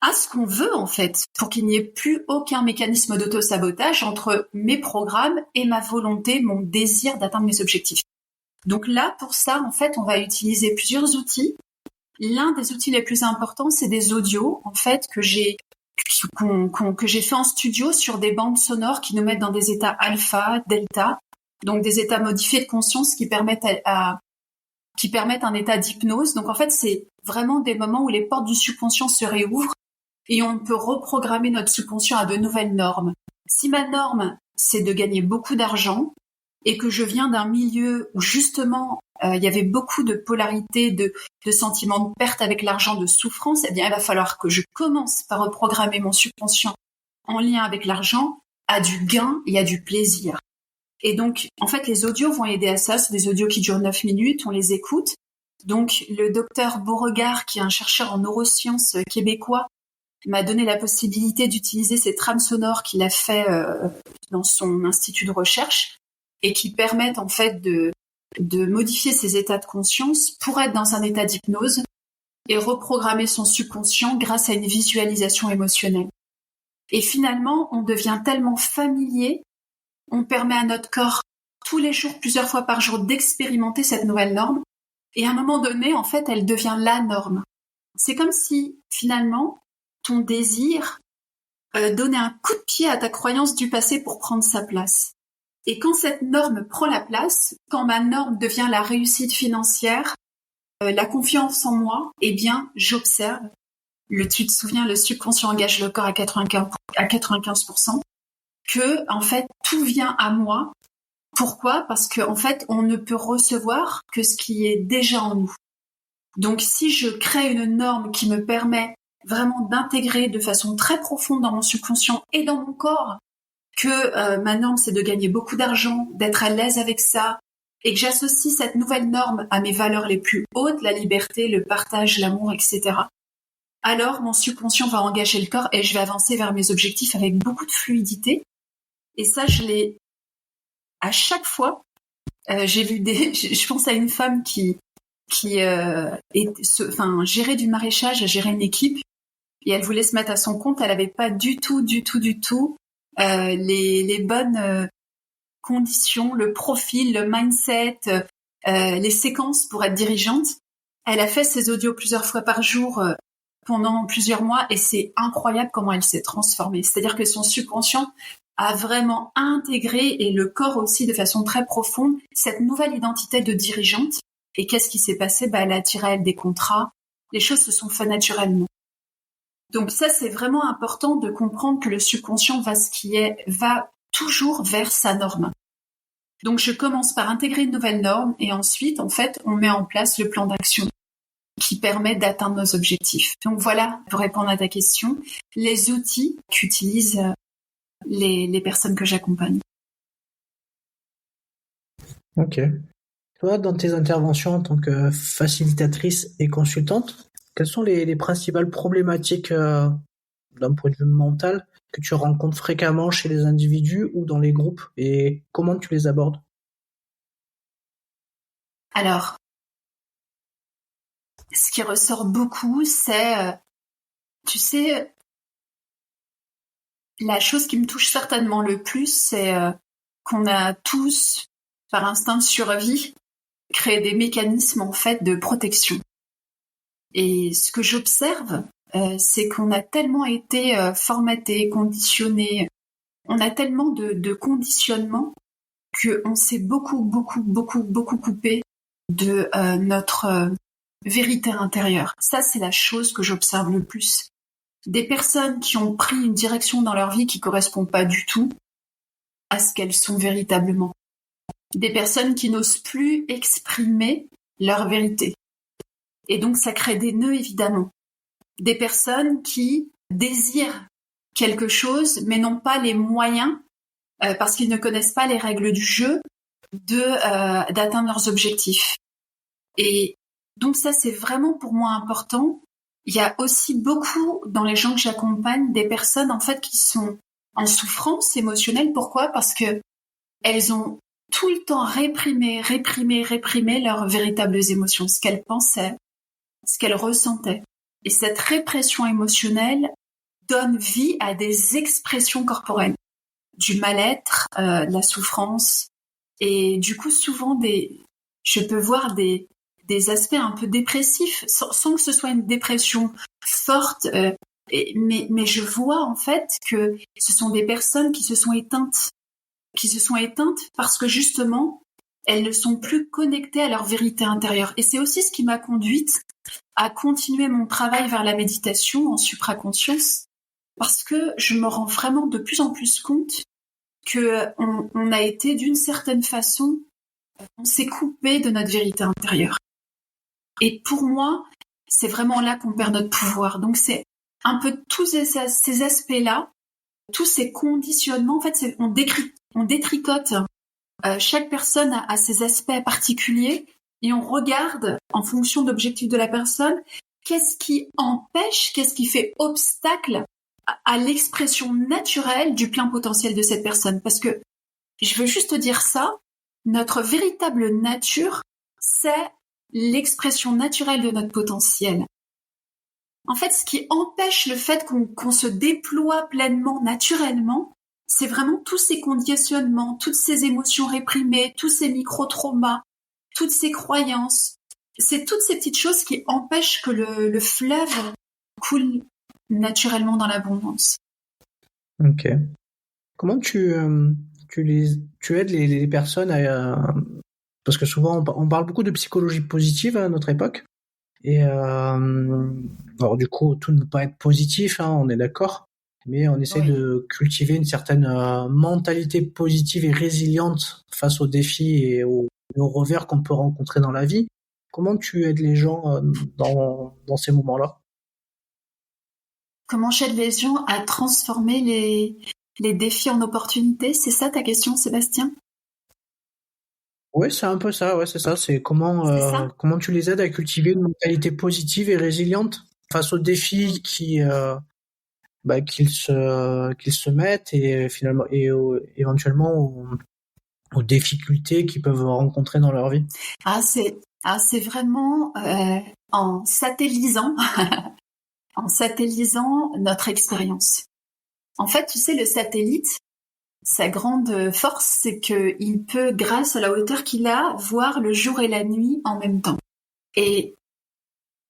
à ce qu'on veut, en fait, pour qu'il n'y ait plus aucun mécanisme d'auto-sabotage entre mes programmes et ma volonté, mon désir d'atteindre mes objectifs. Donc là, pour ça, en fait, on va utiliser plusieurs outils. L'un des outils les plus importants, c'est des audios, en fait, que j'ai fait en studio sur des bandes sonores qui nous mettent dans des états alpha, delta, donc des états modifiés de conscience qui permettent un état d'hypnose. Donc en fait, c'est vraiment des moments où les portes du subconscient se réouvrent et on peut reprogrammer notre subconscient à de nouvelles normes. Si ma norme, c'est de gagner beaucoup d'argent et que je viens d'un milieu où justement il y avait beaucoup de polarité, de sentiments de perte avec l'argent, de souffrance, eh bien il va falloir que je commence par reprogrammer mon subconscient en lien avec l'argent à du gain et à du plaisir. Et donc, en fait, les audios vont aider à ça. C'est des audios qui durent 9 minutes, on les écoute. Donc, le docteur Beauregard, qui est un chercheur en neurosciences québécois, m'a donné la possibilité d'utiliser ces trames sonores qu'il a fait dans son institut de recherche et qui permettent en fait de modifier ses états de conscience pour être dans un état d'hypnose et reprogrammer son subconscient grâce à une visualisation émotionnelle. Et finalement, on devient tellement familier, on permet à notre corps tous les jours, plusieurs fois par jour, d'expérimenter cette nouvelle norme. Et à un moment donné, en fait, elle devient la norme. C'est comme si, finalement, ton désir donnait un coup de pied à ta croyance du passé pour prendre sa place. Et quand cette norme prend la place, quand ma norme devient la réussite financière, la confiance en moi, eh bien, j'observe. Tu te souviens, le subconscient engage le corps à 95%, que, en fait, tout vient à moi. Pourquoi ? Parce que, en fait, on ne peut recevoir que ce qui est déjà en nous. Donc, si je crée une norme qui me permet vraiment d'intégrer de façon très profonde dans mon subconscient et dans mon corps que ma norme, c'est de gagner beaucoup d'argent, d'être à l'aise avec ça, et que j'associe cette nouvelle norme à mes valeurs les plus hautes, la liberté, le partage, l'amour, etc., alors mon subconscient va engager le corps et je vais avancer vers mes objectifs avec beaucoup de fluidité. Et ça, je l'ai à chaque fois. J'ai vu je pense à une femme qui gérait du maraîchage, gérait une équipe, et elle voulait se mettre à son compte. Elle avait pas du tout les bonnes conditions, le profil, le mindset, les séquences pour être dirigeante. Elle a fait ses audios plusieurs fois par jour pendant plusieurs mois et c'est incroyable comment elle s'est transformée. C'est-à-dire que son subconscient a vraiment intégré, et le corps aussi de façon très profonde, cette nouvelle identité de dirigeante. Et qu'est-ce qui s'est passé ? Elle a attiré à elle des contrats. Les choses se sont faites naturellement. Donc ça, c'est vraiment important de comprendre que le subconscient va toujours vers sa norme. Donc je commence par intégrer une nouvelle norme et ensuite, en fait, on met en place le plan d'action qui permet d'atteindre nos objectifs. Donc voilà, pour répondre à ta question, les outils qu'utilisent les personnes que j'accompagne. Ok. Toi, dans tes interventions en tant que facilitatrice et consultante, quelles sont les principales problématiques d'un point de vue mental que tu rencontres fréquemment chez les individus ou dans les groupes, et comment tu les abordes ? Alors, ce qui ressort beaucoup, c'est, tu sais, la chose qui me touche certainement le plus, c'est qu'on a tous, par instinct de survie, créé des mécanismes en fait de protection. Et ce que j'observe, c'est qu'on a tellement été formaté, conditionné, on a tellement de conditionnement qu'on s'est beaucoup coupé de notre vérité intérieure. Ça, c'est la chose que j'observe le plus. Des personnes qui ont pris une direction dans leur vie qui correspond pas du tout à ce qu'elles sont véritablement. des personnes qui n'osent plus exprimer leur vérité. Et donc, ça crée des nœuds, évidemment. Des personnes qui désirent quelque chose, mais n'ont pas les moyens, parce qu'ils ne connaissent pas les règles du jeu, d'atteindre leurs objectifs. Et donc ça, c'est vraiment pour moi important. Il y a aussi beaucoup, dans les gens que j'accompagne, des personnes en fait qui sont en souffrance émotionnelle. Pourquoi ? Parce que elles ont tout le temps réprimé leurs véritables émotions, ce qu'elles pensaient, ce qu'elles ressentaient. Et cette répression émotionnelle donne vie à des expressions corporelles, du mal-être, de la souffrance. Et du coup, souvent, je peux voir des aspects un peu dépressifs, sans que ce soit une dépression forte. Mais je vois en fait que ce sont des personnes qui se sont éteintes parce que justement, elles ne sont plus connectées à leur vérité intérieure. Et c'est aussi ce qui m'a conduite à continuer mon travail vers la méditation en supraconscience, parce que je me rends vraiment de plus en plus compte qu'on a été d'une certaine façon, on s'est coupé de notre vérité intérieure. Et pour moi, c'est vraiment là qu'on perd notre pouvoir. Donc c'est un peu tous ces aspects-là, tous ces conditionnements. En fait, on détricote. Chaque personne a ses aspects particuliers et on regarde en fonction de l'objectif de la personne, qu'est-ce qui empêche, qu'est-ce qui fait obstacle à l'expression naturelle du plein potentiel de cette personne. Parce que, je veux juste dire ça, notre véritable nature, c'est l'expression naturelle de notre potentiel. En fait, ce qui empêche le fait qu'on se déploie pleinement, naturellement, c'est vraiment tous ces conditionnements, toutes ces émotions réprimées, tous ces micro-traumas, toutes ces croyances. C'est toutes ces petites choses qui empêchent que le fleuve coule naturellement dans l'abondance. Ok. Comment tu aides les personnes parce que souvent on parle beaucoup de psychologie positive à notre époque. Et alors du coup, tout ne peut pas être positif, hein, on est d'accord. Mais on essaie de cultiver une certaine mentalité positive et résiliente face aux défis et aux revers qu'on peut rencontrer dans la vie. Comment tu aides les gens dans ces moments-là ? Comment j'aide les gens à transformer les défis en opportunités ? C'est ça ta question, Sébastien ? Oui, c'est un peu ça, ouais, c'est ça. C'est comment tu les aides à cultiver une mentalité positive et résiliente face aux défis qu'ils se mettent et finalement éventuellement aux difficultés qu'ils peuvent rencontrer dans leur vie. C'est vraiment en satellisant notre expérience. En fait, tu sais, le satellite, sa grande force, c'est qu'il peut, grâce à la hauteur qu'il a, voir le jour et la nuit en même temps. Et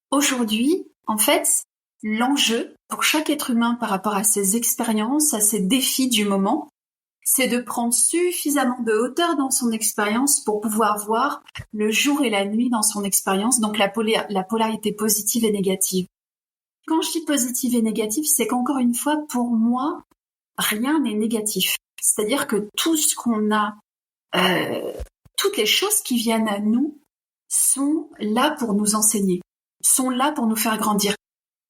aujourd'hui, en fait, l'enjeu pour chaque être humain par rapport à ses expériences, à ses défis du moment, c'est de prendre suffisamment de hauteur dans son expérience pour pouvoir voir le jour et la nuit dans son expérience, donc la polarité positive et négative. Quand je dis positive et négative, c'est qu'encore une fois, pour moi, rien n'est négatif. C'est-à-dire que tout ce qu'on a, toutes les choses qui viennent à nous sont là pour nous enseigner, sont là pour nous faire grandir.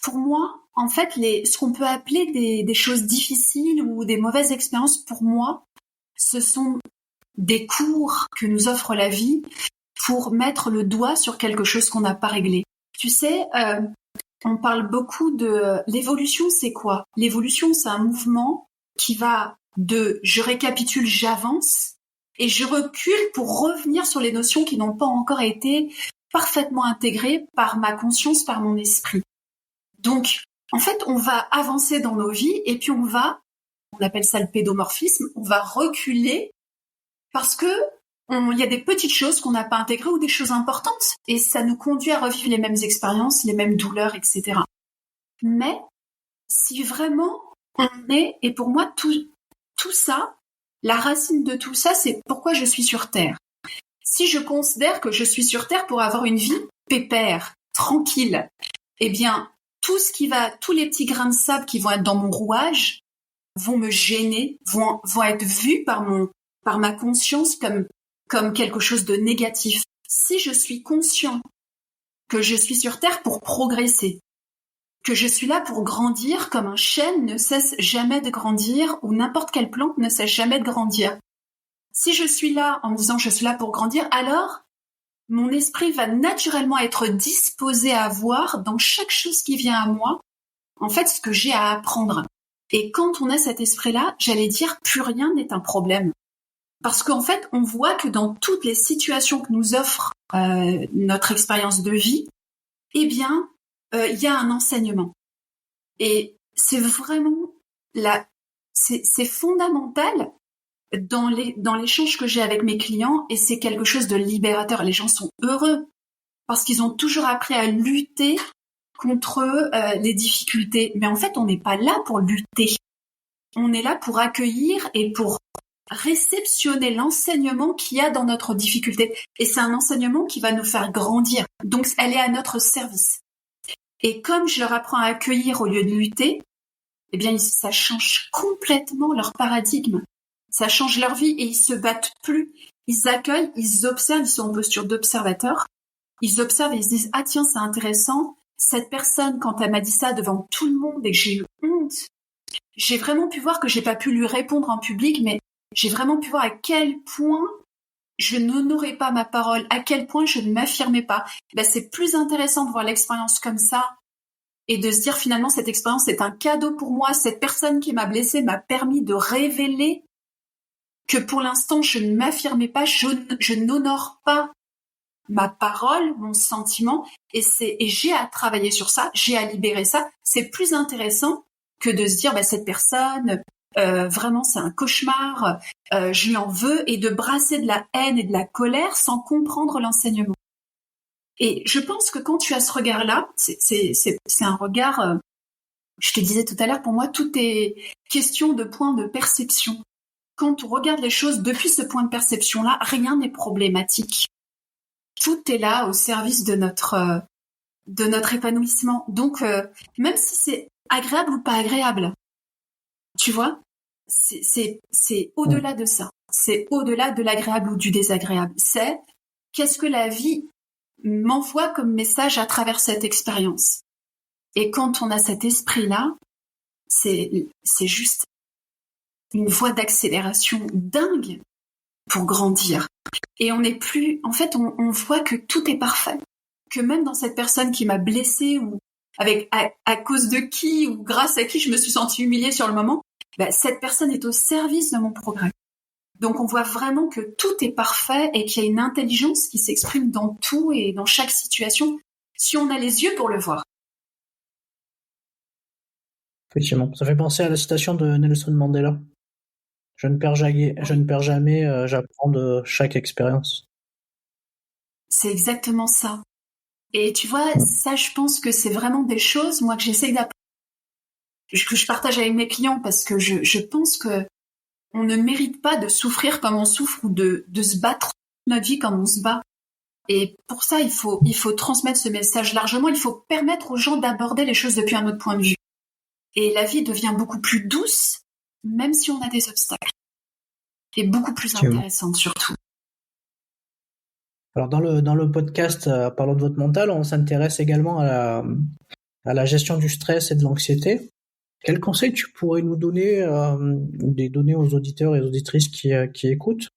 Pour moi, en fait, ce qu'on peut appeler des choses difficiles ou des mauvaises expériences, pour moi, ce sont des cours que nous offre la vie pour mettre le doigt sur quelque chose qu'on n'a pas réglé. Tu sais, on parle beaucoup de l'évolution, c'est quoi ? L'évolution, c'est un mouvement qui va de je récapitule, j'avance et je recule pour revenir sur les notions qui n'ont pas encore été parfaitement intégrées par ma conscience, par mon esprit. Donc, en fait, on va avancer dans nos vies et puis on appelle ça le pédomorphisme, on va reculer parce que il y a des petites choses qu'on n'a pas intégrées ou des choses importantes et ça nous conduit à revivre les mêmes expériences, les mêmes douleurs, etc. Mais si vraiment on est, et pour moi, tout ça, la racine de tout ça, c'est pourquoi je suis sur Terre. Si je considère que je suis sur Terre pour avoir une vie pépère, tranquille, eh bien, tous les petits grains de sable qui vont être dans mon rouage vont me gêner, vont être vus par ma conscience comme comme quelque chose de négatif. Si je suis conscient que je suis sur Terre pour progresser, que je suis là pour grandir comme un chêne ne cesse jamais de grandir ou n'importe quelle plante ne cesse jamais de grandir. Si je suis là en me disant je suis là pour grandir, alors mon esprit va naturellement être disposé à voir dans chaque chose qui vient à moi, en fait, ce que j'ai à apprendre. Et quand on a cet esprit-là, j'allais dire, plus rien n'est un problème. Parce qu'en fait, on voit que dans toutes les situations que nous offre notre expérience de vie, eh bien, il y a un enseignement. Et c'est vraiment c'est fondamental dans l'échange que j'ai avec mes clients, et c'est quelque chose de libérateur. Les gens sont heureux parce qu'ils ont toujours appris à lutter contre les difficultés. Mais en fait, on n'est pas là pour lutter. On est là pour accueillir et pour réceptionner l'enseignement qu'il y a dans notre difficulté. Et c'est un enseignement qui va nous faire grandir. Donc, elle est à notre service. Et comme je leur apprends à accueillir au lieu de lutter, eh bien, ça change complètement leur paradigme. Ça change leur vie et ils se battent plus. Ils accueillent, ils observent, ils sont en posture d'observateur. Ils observent et ils se disent « Ah tiens, c'est intéressant. Cette personne, quand elle m'a dit ça devant tout le monde et que j'ai eu honte, j'ai vraiment pu voir que j'ai pas pu lui répondre en public, mais j'ai vraiment pu voir à quel point je n'honorais pas ma parole, à quel point je ne m'affirmais pas. » Ben, c'est plus intéressant de voir l'expérience comme ça et de se dire finalement cette expérience est un cadeau pour moi. Cette personne qui m'a blessée m'a permis de révéler que pour l'instant je ne m'affirmais pas, je n'honore pas ma parole, mon sentiment, et j'ai à travailler sur ça, j'ai à libérer ça. C'est plus intéressant que de se dire bah, cette personne vraiment c'est un cauchemar, je lui en veux, et de brasser de la haine et de la colère sans comprendre l'enseignement. Et je pense que quand tu as ce regard-là, c'est un regard, je te disais tout à l'heure, pour moi tout est question de point de perception. Quand on regarde les choses depuis ce point de perception-là, rien n'est problématique. Tout est là au service de notre épanouissement. Donc, même si c'est agréable ou pas agréable, tu vois, c'est au-delà de ça. C'est au-delà de l'agréable ou du désagréable. C'est qu'est-ce que la vie m'envoie comme message à travers cette expérience. Et quand on a cet esprit-là, c'est juste une voie d'accélération dingue pour grandir. Et on n'est plus, en fait, on voit que tout est parfait. Que même dans cette personne qui m'a blessée ou à cause de qui ou grâce à qui je me suis sentie humiliée sur le moment, bah, cette personne est au service de mon progrès. Donc on voit vraiment que tout est parfait et qu'il y a une intelligence qui s'exprime dans tout et dans chaque situation, si on a les yeux pour le voir. Effectivement, ça fait penser à la citation de Nelson Mandela. Je ne perds jamais, j'apprends de chaque expérience. C'est exactement ça. Et tu vois, ça, je pense que c'est vraiment des choses, moi, que j'essaie d'apprendre, que je partage avec mes clients, parce que je pense que on ne mérite pas de souffrir comme on souffre ou de se battre notre vie comme on se bat. Et pour ça, il faut transmettre ce message largement. Il faut permettre aux gens d'aborder les choses depuis un autre point de vue. Et la vie devient beaucoup plus douce, même si on a des obstacles. Et beaucoup plus intéressante, surtout. Alors, dans le podcast Parlons de votre mental, on s'intéresse également à la gestion du stress et de l'anxiété. Quels conseils tu pourrais nous donner, donner aux auditeurs et aux auditrices qui écoutent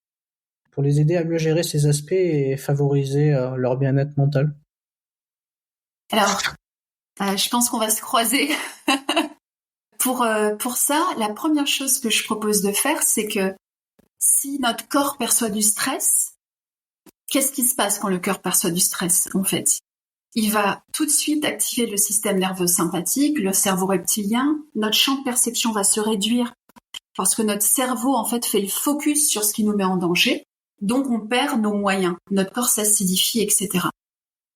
pour les aider à mieux gérer ces aspects et favoriser leur bien-être mental? Alors, je pense qu'on va se croiser. Pour ça, la première chose que je propose de faire, c'est que si notre corps perçoit du stress, qu'est-ce qui se passe quand le cœur perçoit du stress, en fait? Il va tout de suite activer le système nerveux sympathique, le cerveau reptilien. Notre champ de perception va se réduire parce que notre cerveau, en fait, fait le focus sur ce qui nous met en danger. Donc, on perd nos moyens. Notre corps s'acidifie, etc.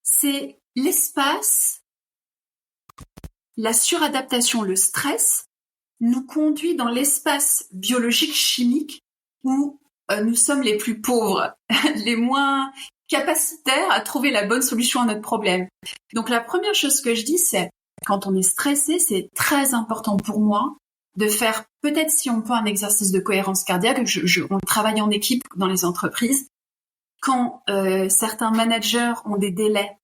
C'est l'espace, la suradaptation, le stress, nous conduit dans l'espace biologique, chimique, où nous sommes les plus pauvres, les moins capacitaires à trouver la bonne solution à notre problème. Donc la première chose que je dis, c'est quand on est stressé, c'est très important pour moi de faire peut-être si on peut un exercice de cohérence cardiaque. On travaille en équipe dans les entreprises quand certains managers ont des délais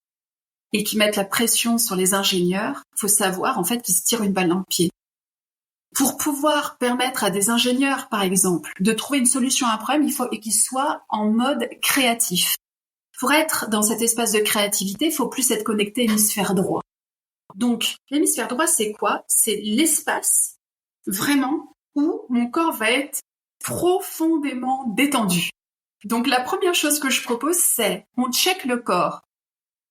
et qui mettent la pression sur les ingénieurs, il faut savoir en fait qu'ils se tirent une balle dans le pied. Pour pouvoir permettre à des ingénieurs, par exemple, de trouver une solution à un problème, il faut qu'ils soient en mode créatif. Pour être dans cet espace de créativité, il faut plus être connecté à l'hémisphère droit. Donc, l'hémisphère droit, c'est quoi? C'est l'espace, vraiment, où mon corps va être profondément détendu. Donc, la première chose que je propose, c'est on check le corps.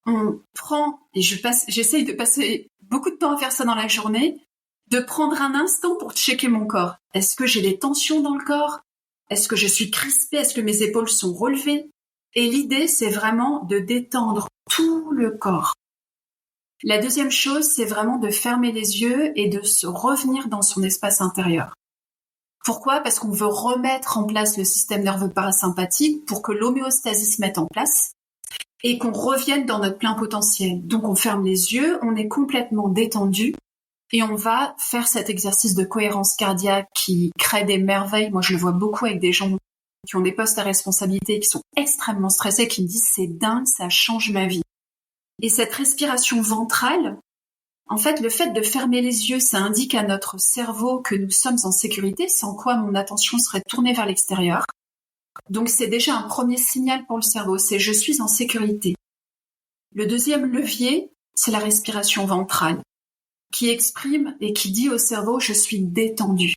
On prend, et j'essaye de passer beaucoup de temps à faire ça dans la journée, de prendre un instant pour checker mon corps. Est-ce que j'ai des tensions dans le corps? Est-ce que je suis crispée? Est-ce que mes épaules sont relevées? Et l'idée, c'est vraiment de détendre tout le corps. La deuxième chose, c'est vraiment de fermer les yeux et de se revenir dans son espace intérieur. Pourquoi? Parce qu'on veut remettre en place le système nerveux parasympathique pour que l'homéostasie se mette en place et qu'on revienne dans notre plein potentiel. Donc on ferme les yeux, on est complètement détendu et on va faire cet exercice de cohérence cardiaque qui crée des merveilles. Moi, je le vois beaucoup avec des gens qui ont des postes à responsabilité, qui sont extrêmement stressés, qui me disent « c'est dingue, ça change ma vie ». Et cette respiration ventrale, en fait, le fait de fermer les yeux, ça indique à notre cerveau que nous sommes en sécurité, sans quoi mon attention serait tournée vers l'extérieur. Donc c'est déjà un premier signal pour le cerveau, c'est « je suis en sécurité ». Le deuxième levier, c'est la respiration ventrale, qui exprime et qui dit au cerveau « je suis détendu ».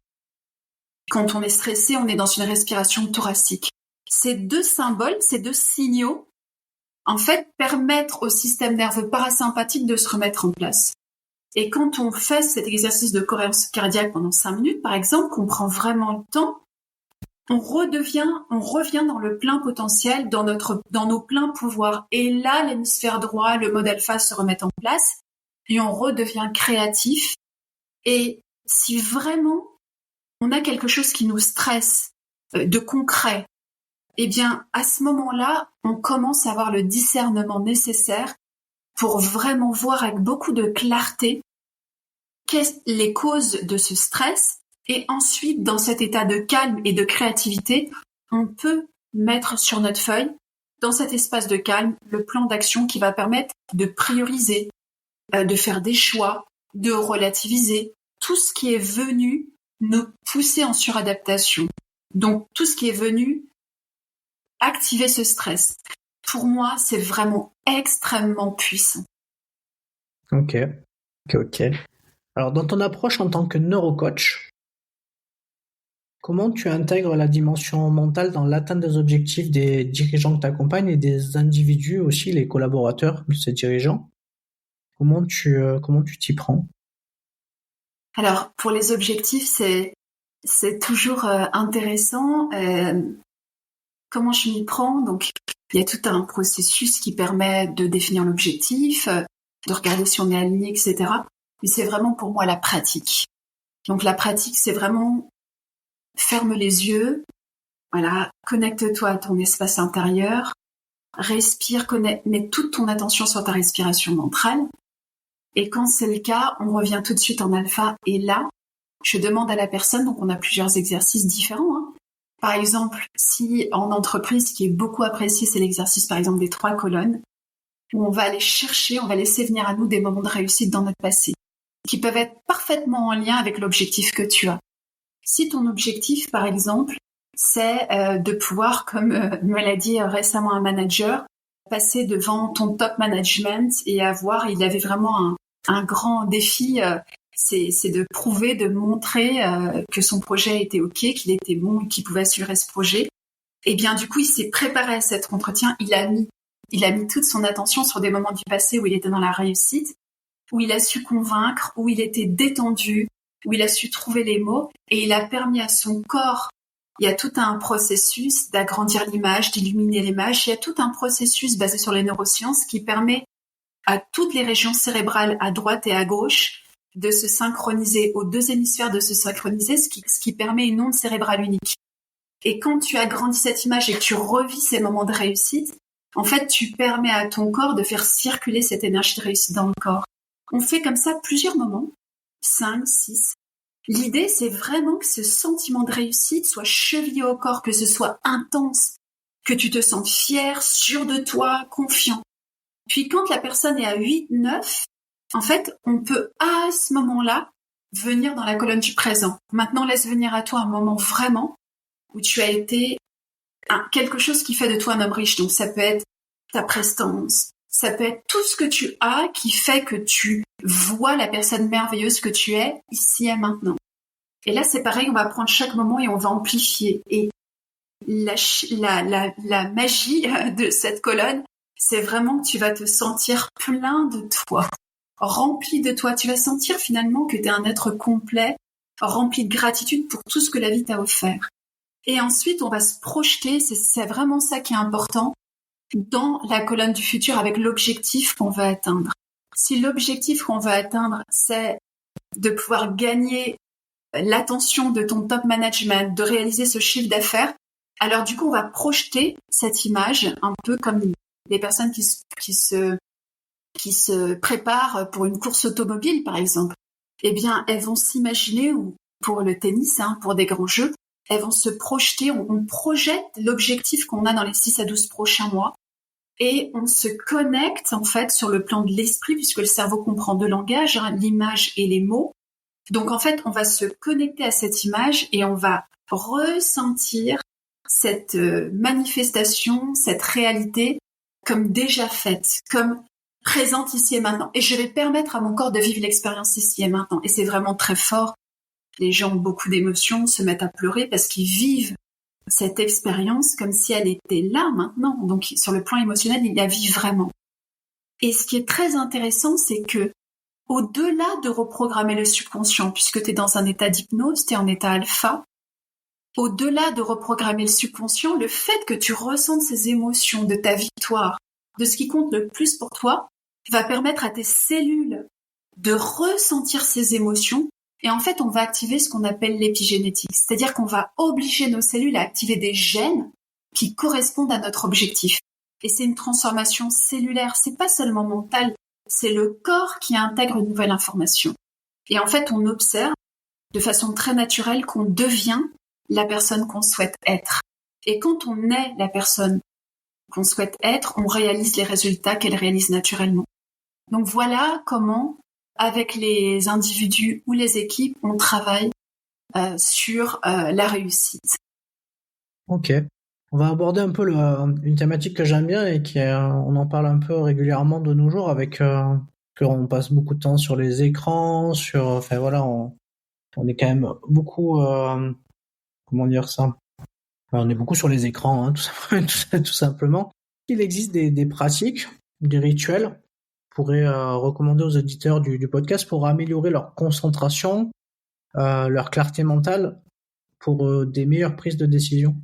Quand on est stressé, on est dans une respiration thoracique. Ces deux symboles, ces deux signaux, en fait, permettent au système nerveux parasympathique de se remettre en place. Et quand on fait cet exercice de cohérence cardiaque pendant 5 minutes, par exemple, qu'on prend vraiment le temps, on revient dans le plein potentiel, dans nos pleins pouvoirs. Et là, l'hémisphère droit, le mode alpha se remet en place et on redevient créatif. Et si vraiment on a quelque chose qui nous stresse, de concret, eh bien, à ce moment-là, on commence à avoir le discernement nécessaire pour vraiment voir avec beaucoup de clarté les causes de ce stress. Et ensuite, dans cet état de calme et de créativité, on peut mettre sur notre feuille, dans cet espace de calme, le plan d'action qui va permettre de prioriser, de faire des choix, de relativiser tout ce qui est venu nous pousser en suradaptation. Donc, tout ce qui est venu activer ce stress. Pour moi, c'est vraiment extrêmement puissant. Ok. Alors, dans ton approche en tant que neurocoach, comment tu intègres la dimension mentale dans l'atteinte des objectifs des dirigeants que tu accompagnes et des individus aussi, les collaborateurs de ces dirigeants? Comment tu t'y prends? Alors, pour les objectifs, c'est toujours intéressant. Comment je m'y prends? Donc, il y a tout un processus qui permet de définir l'objectif, de regarder si on est aligné, etc. Mais c'est vraiment pour moi la pratique. Donc, la pratique, c'est vraiment ferme les yeux, voilà, connecte-toi à ton espace intérieur, respire, mets toute ton attention sur ta respiration ventrale. Et quand c'est le cas, on revient tout de suite en alpha. Et là, je demande à la personne, donc on a plusieurs exercices différents. Par exemple, si en entreprise, ce qui est beaucoup apprécié, c'est l'exercice, par exemple, des 3 colonnes, où on va aller chercher, on va laisser venir à nous des moments de réussite dans notre passé, qui peuvent être parfaitement en lien avec l'objectif que tu as. Si ton objectif, par exemple, c'est de pouvoir, comme me l'a dit récemment un manager, passer devant ton top management et il avait vraiment un grand défi, c'est de prouver, de montrer que son projet était OK, qu'il était bon, qu'il pouvait assurer ce projet. Et bien du coup, il s'est préparé à cet entretien, il a mis toute son attention sur des moments du passé où il était dans la réussite, où il a su convaincre, où il était détendu, où il a su trouver les mots, et il a permis à son corps, il y a tout un processus d'agrandir l'image, d'illuminer l'image, il y a tout un processus basé sur les neurosciences qui permet à toutes les régions cérébrales, à droite et à gauche, de se synchroniser, aux 2 hémisphères de se synchroniser, ce qui permet une onde cérébrale unique. Et quand tu agrandis cette image et que tu revis ces moments de réussite, en fait, tu permets à ton corps de faire circuler cette énergie de réussite dans le corps. On fait comme ça plusieurs moments, 5, 6. L'idée, c'est vraiment que ce sentiment de réussite soit chevillé au corps, que ce soit intense, que tu te sentes fier, sûr de toi, confiant. Puis quand la personne est à 8, 9, en fait, on peut à ce moment-là venir dans la colonne du présent. Maintenant, laisse venir à toi un moment vraiment où tu as été quelque chose qui fait de toi un homme riche. Donc ça peut être ta prestance, ça peut être tout ce que tu as qui fait que tu vois la personne merveilleuse que tu es ici et maintenant. Et là, c'est pareil, on va prendre chaque moment et on va amplifier. Et la magie de cette colonne, c'est vraiment que tu vas te sentir plein de toi, rempli de toi. Tu vas sentir finalement que tu es un être complet, rempli de gratitude pour tout ce que la vie t'a offert. Et ensuite, on va se projeter, c'est vraiment ça qui est important, dans la colonne du futur avec l'objectif qu'on va atteindre. Si l'objectif qu'on va atteindre, c'est de pouvoir gagner l'attention de ton top management, de réaliser ce chiffre d'affaires, alors du coup, on va projeter cette image un peu comme les personnes qui se préparent pour une course automobile, par exemple. Eh bien, elles vont s'imaginer, ou pour le tennis, pour des grands jeux, elles vont se projeter, on projette l'objectif qu'on a dans les 6 à 12 prochains mois et on se connecte en fait sur le plan de l'esprit puisque le cerveau comprend deux langages, l'image et les mots. Donc en fait, on va se connecter à cette image et on va ressentir cette manifestation, cette réalité comme déjà faite, comme présente ici et maintenant. Et je vais permettre à mon corps de vivre l'expérience ici et maintenant. Et c'est vraiment très fort. Les gens ont beaucoup d'émotions, se mettent à pleurer parce qu'ils vivent cette expérience comme si elle était là maintenant. Donc sur le plan émotionnel, ils la vivent vraiment. Et ce qui est très intéressant, c'est que au-delà de reprogrammer le subconscient, puisque tu es dans un état d'hypnose, tu es en état alpha, au-delà de reprogrammer le subconscient, le fait que tu ressentes ces émotions de ta victoire, de ce qui compte le plus pour toi, va permettre à tes cellules de ressentir ces émotions. Et en fait, on va activer ce qu'on appelle l'épigénétique. C'est-à-dire qu'on va obliger nos cellules à activer des gènes qui correspondent à notre objectif. Et c'est une transformation cellulaire. C'est pas seulement mental. C'est le corps qui intègre une nouvelle information. Et en fait, on observe de façon très naturelle qu'on devient la personne qu'on souhaite être. Et quand on est la personne qu'on souhaite être, on réalise les résultats qu'elle réalise naturellement. Donc voilà comment, avec les individus ou les équipes, on travaille sur la réussite. Ok. On va aborder un peu une thématique que j'aime bien et on en parle un peu régulièrement de nos jours avec qu'on passe beaucoup de temps sur les écrans, enfin voilà, on est quand même beaucoup, comment dire ça? On est beaucoup sur les écrans, tout simplement. Il existe des pratiques, des rituels pourrait recommander aux auditeurs du podcast pour améliorer leur concentration, leur clarté mentale pour des meilleures prises de décision?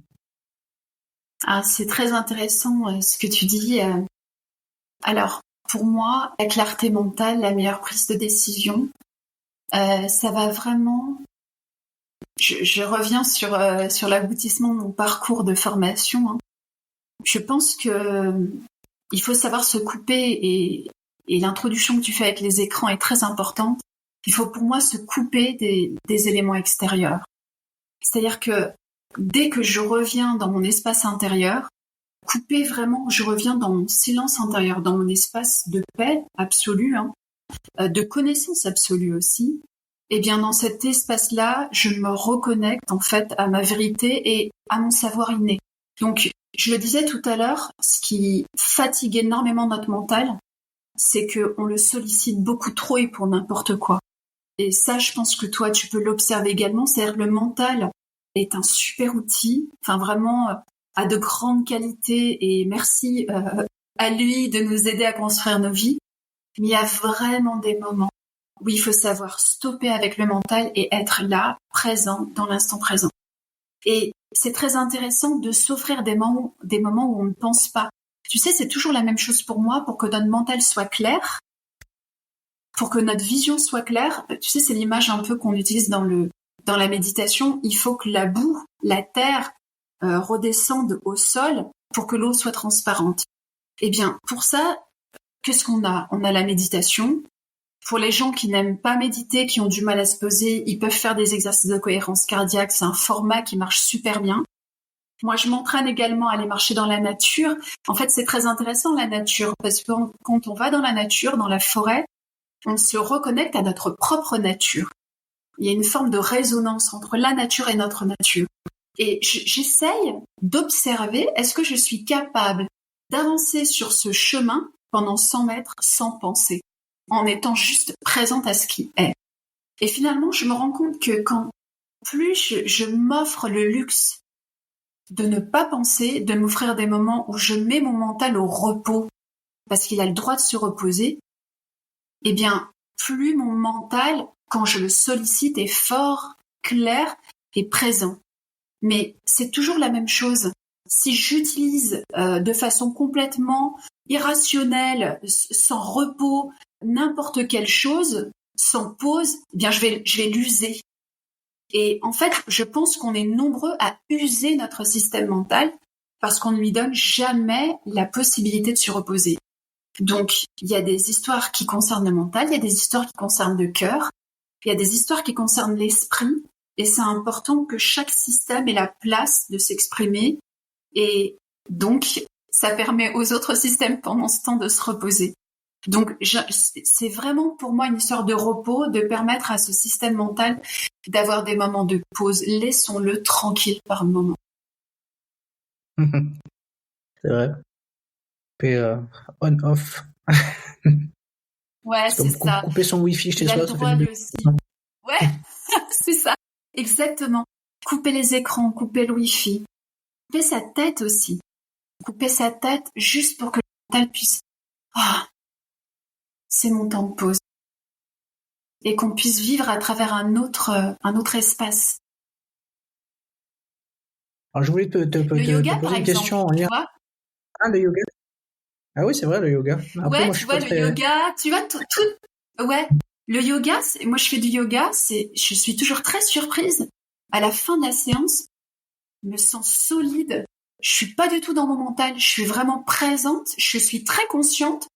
Ah, c'est très intéressant ce que tu dis. Alors, pour moi, la clarté mentale, la meilleure prise de décision, ça va vraiment... Je reviens sur l'aboutissement de mon parcours de formation. Je pense que il faut savoir se couper et l'introduction que tu fais avec les écrans est très importante. Il faut pour moi se couper des éléments extérieurs. C'est-à-dire que dès que je reviens dans mon espace intérieur, couper vraiment, je reviens dans mon silence intérieur, dans mon espace de paix absolue, de connaissance absolue aussi. Et bien dans cet espace-là, je me reconnecte en fait à ma vérité et à mon savoir inné. Donc, je le disais tout à l'heure, ce qui fatigue énormément notre mental, c'est qu'on le sollicite beaucoup trop et pour n'importe quoi. Et ça, je pense que toi, tu peux l'observer également. C'est-à-dire que le mental est un super outil, enfin vraiment à de grandes qualités et merci à lui de nous aider à construire nos vies. Mais il y a vraiment des moments où il faut savoir stopper avec le mental et être là, présent, dans l'instant présent. Et c'est très intéressant de s'offrir des moments où on ne pense pas. Tu sais, c'est toujours la même chose pour moi, pour que notre mental soit clair, pour que notre vision soit claire. Tu sais, c'est l'image un peu qu'on utilise dans la méditation. Il faut que la boue, la terre, redescende au sol pour que l'eau soit transparente. Eh bien, pour ça, qu'est-ce qu'on a? On a la méditation. Pour les gens qui n'aiment pas méditer, qui ont du mal à se poser, ils peuvent faire des exercices de cohérence cardiaque. C'est un format qui marche super bien. Moi, je m'entraîne également à aller marcher dans la nature. En fait, c'est très intéressant, la nature, parce que quand on va dans la nature, dans la forêt, on se reconnecte à notre propre nature. Il y a une forme de résonance entre la nature et notre nature. Et j'essaye d'observer, est-ce que je suis capable d'avancer sur ce chemin pendant 100 mètres sans penser, en étant juste présente à ce qui est. Et finalement, je me rends compte que quand plus je m'offre le luxe de ne pas penser, de m'offrir des moments où je mets mon mental au repos, parce qu'il a le droit de se reposer, eh bien, plus mon mental, quand je le sollicite, est fort, clair et présent. Mais c'est toujours la même chose. Si j'utilise de façon complètement irrationnelle, sans repos, n'importe quelle chose, sans pause, eh bien je vais l'user. Et en fait, je pense qu'on est nombreux à user notre système mental parce qu'on ne lui donne jamais la possibilité de se reposer. Donc, il y a des histoires qui concernent le mental, il y a des histoires qui concernent le cœur, il y a des histoires qui concernent l'esprit, et c'est important que chaque système ait la place de s'exprimer, et donc, ça permet aux autres systèmes pendant ce temps de se reposer. Donc, c'est vraiment pour moi une histoire de repos, de permettre à ce système mental d'avoir des moments de pause. Laissons-le tranquille par moment. C'est vrai. Et on-off. Ouais, c'est ça. Couper son wifi chez soi, ça fait du bien. Ouais, c'est ça. Exactement. Couper les écrans, couper le wifi. Couper sa tête aussi. Couper sa tête juste pour que le mental puisse... c'est mon temps de pause. Et qu'on puisse vivre à travers un autre espace. Alors, je voulais te poser une question en lien. Ah, le yoga. Ah oui, c'est vrai, le yoga. Après, moi, tu vois, yoga, tu vois, tout... Ouais, le yoga, moi, je fais du yoga, je suis toujours très surprise. À la fin de la séance, je me sens solide. Je suis pas du tout dans mon mental. Je suis vraiment présente. Je suis très consciente.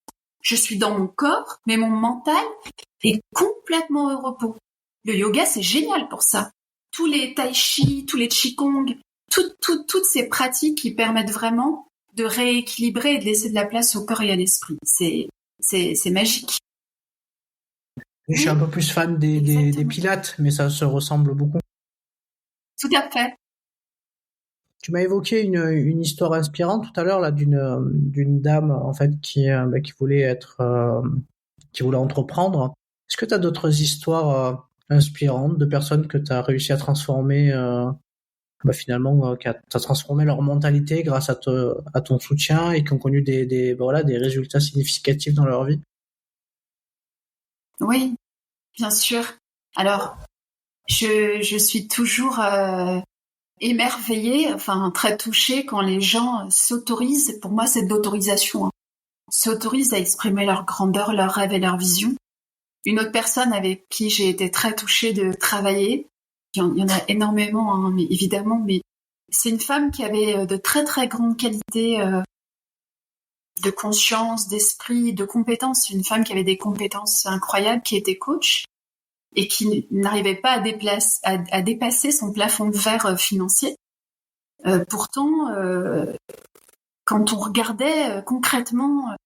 Je suis dans mon corps, mais mon mental est complètement au repos. Le yoga, c'est génial pour ça. Tous les tai chi, tous les qigong, toutes ces pratiques qui permettent vraiment de rééquilibrer et de laisser de la place au corps et à l'esprit. C'est magique. Je suis un peu plus fan des pilates, mais ça se ressemble beaucoup. Tout à fait. Tu m'as évoqué une histoire inspirante tout à l'heure là d'une dame en fait qui voulait qui voulait entreprendre. Est-ce que tu as d'autres histoires inspirantes de personnes que tu as réussi à transformer finalement qui a transformé leur mentalité grâce à ton soutien et qui ont connu des résultats significatifs dans leur vie? Oui, bien sûr. Alors, je suis toujours émerveillée, enfin très touchée quand les gens s'autorisent, pour moi c'est de l'autorisation, s'autorisent à exprimer leur grandeur, leurs rêves et leurs visions. Une autre personne avec qui j'ai été très touchée de travailler, il y en a énormément, hein, mais évidemment, mais c'est une femme qui avait de très très grandes qualités de conscience, d'esprit, de compétences. Une femme qui avait des compétences incroyables, qui était coach et qui n'arrivait pas à dépasser son plafond de verre financier. Pourtant, quand on regardait concrètement,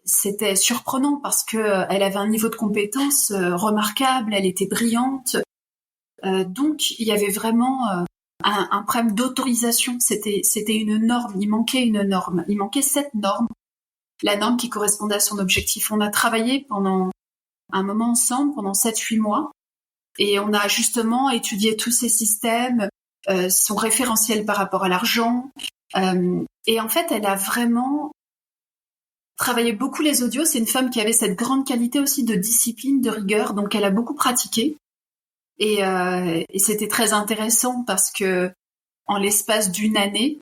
c'était surprenant parce que elle avait un niveau de compétence remarquable, elle était brillante. Donc, il y avait vraiment un problème d'autorisation. C'était une norme. Il manquait une norme. Il manquait cette norme, la norme qui correspondait à son objectif. On a travaillé pendant un moment ensemble, pendant 7-8 mois, et on a justement étudié tous ces systèmes, son référentiel par rapport à l'argent. Et en fait, elle a vraiment travaillé beaucoup les audios. C'est une femme qui avait cette grande qualité aussi de discipline, de rigueur, donc elle a beaucoup pratiqué. Et c'était très intéressant parce que en l'espace d'une année,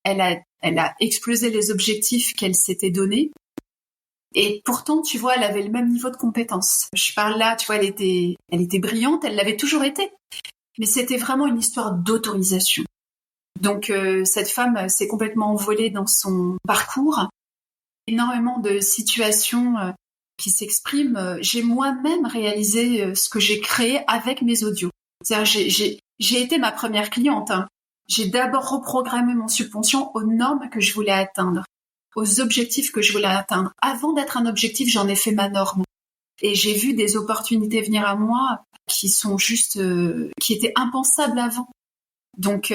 elle a explosé les objectifs qu'elle s'était donnés. Et pourtant, tu vois, elle avait le même niveau de compétence. Je parle là, tu vois, elle était brillante, elle l'avait toujours été. Mais c'était vraiment une histoire d'autorisation. Donc, cette femme s'est complètement envolée dans son parcours. Énormément de situations qui s'expriment. J'ai moi-même réalisé ce que j'ai créé avec mes audios. C'est-à-dire, j'ai été ma première cliente. Hein. J'ai d'abord reprogrammé mon subconscient aux normes que je voulais atteindre, aux objectifs que je voulais atteindre. Avant d'être un objectif, j'en ai fait ma norme. Et j'ai vu des opportunités venir à moi qui sont juste, qui étaient impensables avant. Donc,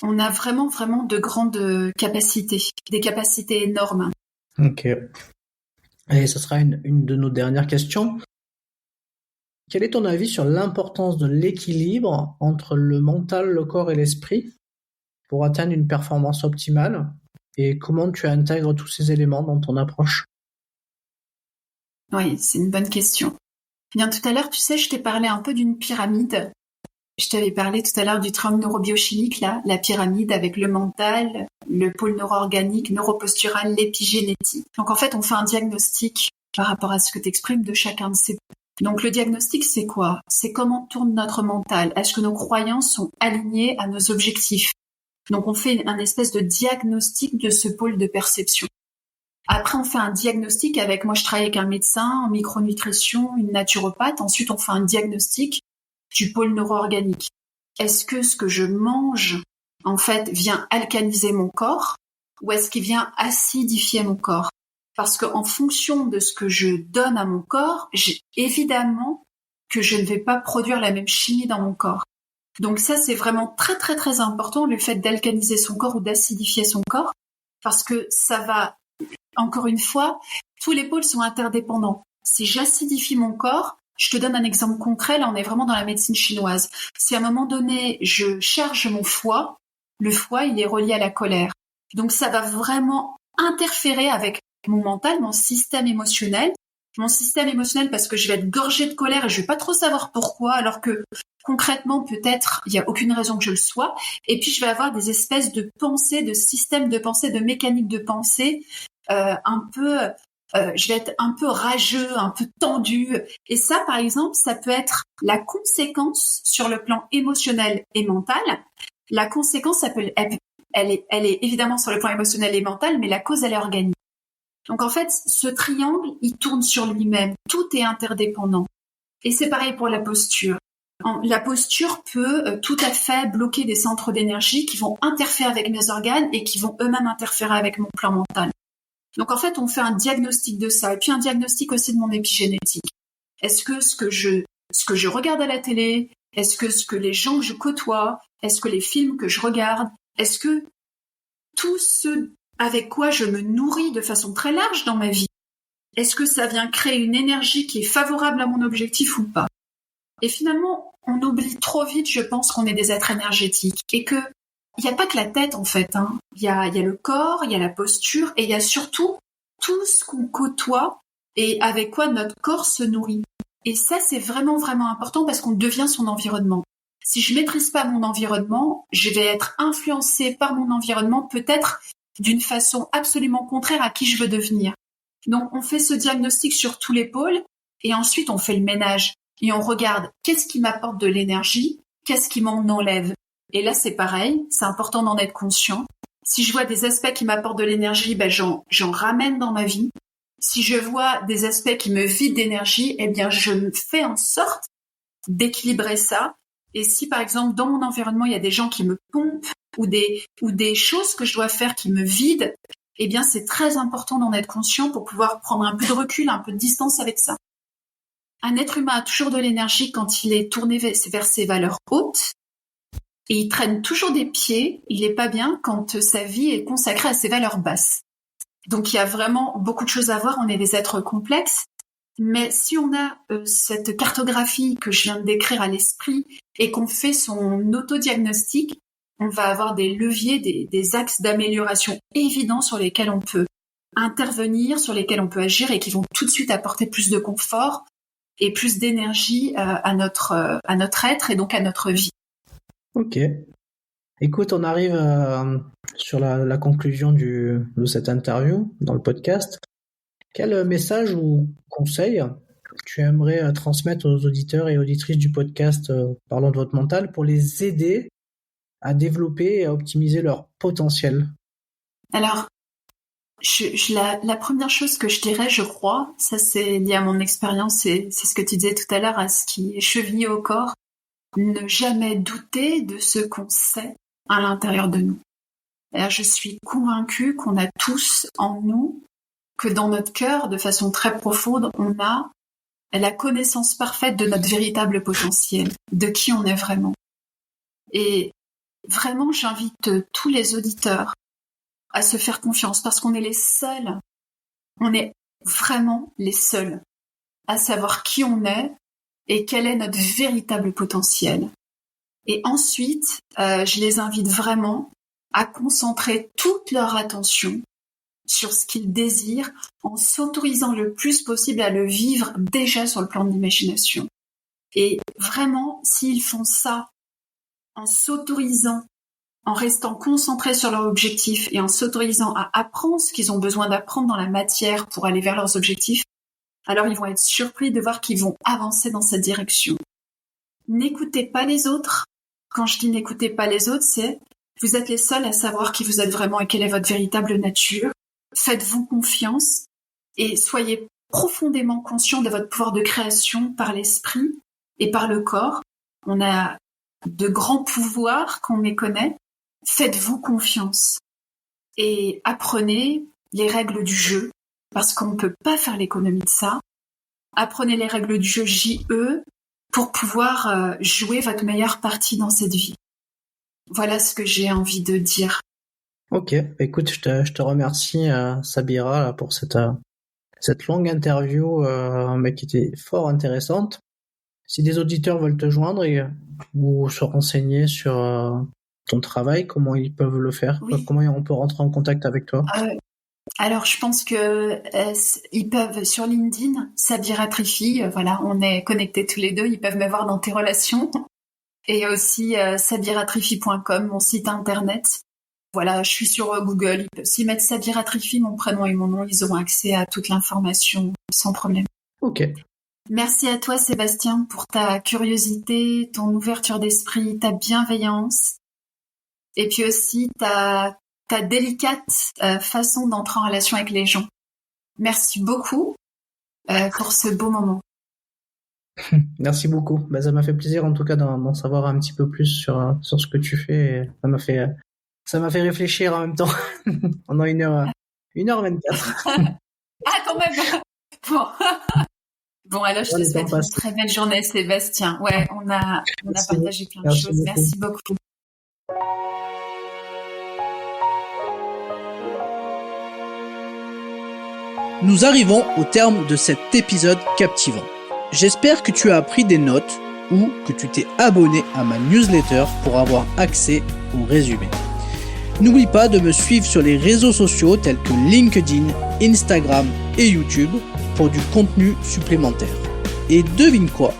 on a vraiment, vraiment de grandes capacités, des capacités énormes. Ok. Et ce sera une de nos dernières questions. Quel est ton avis sur l'importance de l'équilibre entre le mental, le corps et l'esprit pour atteindre une performance optimale? Et comment tu intègres tous ces éléments dans ton approche? Oui, c'est une bonne question. Bien, tout à l'heure, tu sais, je t'ai parlé un peu d'une pyramide. Je t'avais parlé tout à l'heure du triangle neurobiochimique, là, la pyramide avec le mental, le pôle neuro-organique, neuropostural, l'épigénétique. Donc en fait, on fait un diagnostic par rapport à ce que tu exprimes de chacun de ces pôles. Donc le diagnostic, c'est quoi? C'est comment tourne notre mental. Est-ce que nos croyances sont alignées à nos objectifs? Donc on fait un espèce de diagnostic de ce pôle de perception. Après, on fait un diagnostic avec, moi je travaille avec un médecin en micronutrition, une naturopathe. Ensuite, on fait un diagnostic du pôle neuro-organique. Est-ce que ce que je mange, en fait, vient alcaliser mon corps ou est-ce qu'il vient acidifier mon corps? Parce qu'en fonction de ce que je donne à mon corps, évidemment que je ne vais pas produire la même chimie dans mon corps. Donc ça, c'est vraiment très, très, très important, le fait d'alcaliser son corps ou d'acidifier son corps, parce que ça va, encore une fois, tous les pôles sont interdépendants. Si j'acidifie mon corps, je te donne un exemple concret, là on est vraiment dans la médecine chinoise. Si à un moment donné, je charge mon foie, le foie il est relié à la colère. Donc ça va vraiment interférer avec mon mental, mon système émotionnel. Mon système émotionnel parce que je vais être gorgée de colère et je vais pas trop savoir pourquoi, alors que concrètement peut-être il y a aucune raison que je le sois. Et puis je vais avoir des espèces de pensées, de systèmes de pensée, de mécaniques de pensée je vais être un peu rageux, un peu tendu. Et ça, par exemple, ça peut être la conséquence sur le plan émotionnel et mental. La conséquence, elle est évidemment sur le plan émotionnel et mental, mais la cause, elle est organique. Donc en fait, ce triangle, il tourne sur lui-même. Tout est interdépendant. Et c'est pareil pour la posture. La posture peut tout à fait bloquer des centres d'énergie qui vont interférer avec mes organes et qui vont eux-mêmes interférer avec mon plan mental. Donc en fait, on fait un diagnostic de ça et puis un diagnostic aussi de mon épigénétique. Est-ce que ce que je regarde à la télé, est-ce que ce que les gens que je côtoie, est-ce que les films que je regarde, est-ce que tout ce avec quoi je me nourris de façon très large dans ma vie, est-ce que ça vient créer une énergie qui est favorable à mon objectif ou pas? Et finalement, on oublie trop vite, je pense, qu'on est des êtres énergétiques et que il n'y a pas que la tête, en fait. Il y a le corps, il y a la posture et il y a surtout tout ce qu'on côtoie et avec quoi notre corps se nourrit. Et ça, c'est vraiment, vraiment important parce qu'on devient son environnement. Si je maîtrise pas mon environnement, je vais être influencée par mon environnement, peut-être d'une façon absolument contraire à qui je veux devenir. Donc, on fait ce diagnostic sur tous les pôles et ensuite, on fait le ménage et on regarde qu'est-ce qui m'apporte de l'énergie, qu'est-ce qui m'en enlève. Et là, c'est pareil, c'est important d'en être conscient. Si je vois des aspects qui m'apportent de l'énergie, j'en ramène dans ma vie. Si je vois des aspects qui me vident d'énergie, je fais en sorte d'équilibrer ça. Et si, par exemple, dans mon environnement, il y a des gens qui me pompent ou des choses que je dois faire qui me vident, c'est très important d'en être conscient pour pouvoir prendre un peu de recul, un peu de distance avec ça. Un être humain a toujours de l'énergie quand il est tourné vers ses valeurs hautes. Et il traîne toujours des pieds, il est pas bien quand sa vie est consacrée à ses valeurs basses. Donc il y a vraiment beaucoup de choses à voir, on est des êtres complexes, mais si on a cette cartographie que je viens de décrire à l'esprit et qu'on fait son autodiagnostic, on va avoir des leviers, des axes d'amélioration évidents sur lesquels on peut intervenir, sur lesquels on peut agir et qui vont tout de suite apporter plus de confort et plus d'énergie à notre être et donc à notre vie. Ok. Écoute, on arrive sur la conclusion de cette interview dans le podcast. Quel message ou conseil tu aimerais transmettre aux auditeurs et auditrices du podcast Parlons de votre mental pour les aider à développer et à optimiser leur potentiel? Alors, la première chose que je dirais, je crois, ça c'est lié à mon expérience, c'est ce que tu disais tout à l'heure, à ce qui est chevillé au corps, ne jamais douter de ce qu'on sait à l'intérieur de nous. Et je suis convaincue qu'on a tous en nous, que dans notre cœur, de façon très profonde, on a la connaissance parfaite de notre véritable potentiel, de qui on est vraiment. Et vraiment, j'invite tous les auditeurs à se faire confiance parce qu'on est les seuls, on est vraiment les seuls à savoir qui on est et quel est notre véritable potentiel. Et ensuite, je les invite vraiment à concentrer toute leur attention sur ce qu'ils désirent en s'autorisant le plus possible à le vivre déjà sur le plan de l'imagination. Et vraiment, s'ils font ça en s'autorisant, en restant concentrés sur leur objectif et en s'autorisant à apprendre ce qu'ils ont besoin d'apprendre dans la matière pour aller vers leurs objectifs, alors ils vont être surpris de voir qu'ils vont avancer dans cette direction. N'écoutez pas les autres. Quand je dis n'écoutez pas les autres, c'est vous êtes les seuls à savoir qui vous êtes vraiment et quelle est votre véritable nature. Faites-vous confiance et soyez profondément conscients de votre pouvoir de création par l'esprit et par le corps. On a de grands pouvoirs qu'on méconnaît. Faites-vous confiance et apprenez les règles du jeu parce qu'on ne peut pas faire l'économie de ça. Apprenez les règles du jeu JE pour pouvoir jouer votre meilleure partie dans cette vie. Voilà ce que j'ai envie de dire. Ok, écoute, je te remercie Sabira là, pour cette longue interview mais qui était fort intéressante. Si des auditeurs veulent te joindre ou se renseigner sur ton travail, comment ils peuvent le faire? Oui. Comment on peut rentrer en contact avec toi? Alors, je pense que ils peuvent sur LinkedIn, Sabira Trifi, voilà, on est connectés tous les deux, ils peuvent me voir dans tes relations. Et aussi sabiratrifi.com, mon site internet. Voilà, je suis sur Google, ils peuvent s'y mettre Sabira Trifi, mon prénom et mon nom, ils auront accès à toute l'information sans problème. Ok. Merci à toi Sébastien pour ta curiosité, ton ouverture d'esprit, ta bienveillance et puis aussi ta délicate façon d'entrer en relation avec les gens. Merci beaucoup pour ce beau moment. Merci beaucoup. Ça m'a fait plaisir en tout cas d'en savoir un petit peu plus sur ce que tu fais. Et ça m'a fait réfléchir en même temps pendant 1h24. Ah quand même. Bon alors je te souhaite une très belle journée Sébastien. Ouais, on a partagé plein de choses. Merci beaucoup. Nous arrivons au terme de cet épisode captivant. J'espère que tu as pris des notes ou que tu t'es abonné à ma newsletter pour avoir accès au résumé. N'oublie pas de me suivre sur les réseaux sociaux tels que LinkedIn, Instagram et YouTube pour du contenu supplémentaire. Et devine quoi ?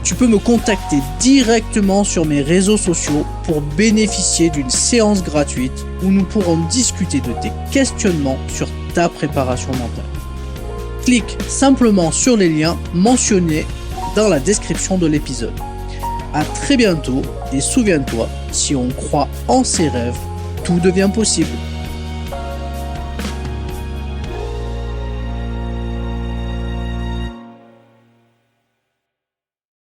Tu peux me contacter directement sur mes réseaux sociaux pour bénéficier d'une séance gratuite où nous pourrons discuter de tes questionnements sur ta préparation mentale. Clique simplement sur les liens mentionnés dans la description de l'épisode. À très bientôt et souviens-toi, si on croit en ses rêves, tout devient possible.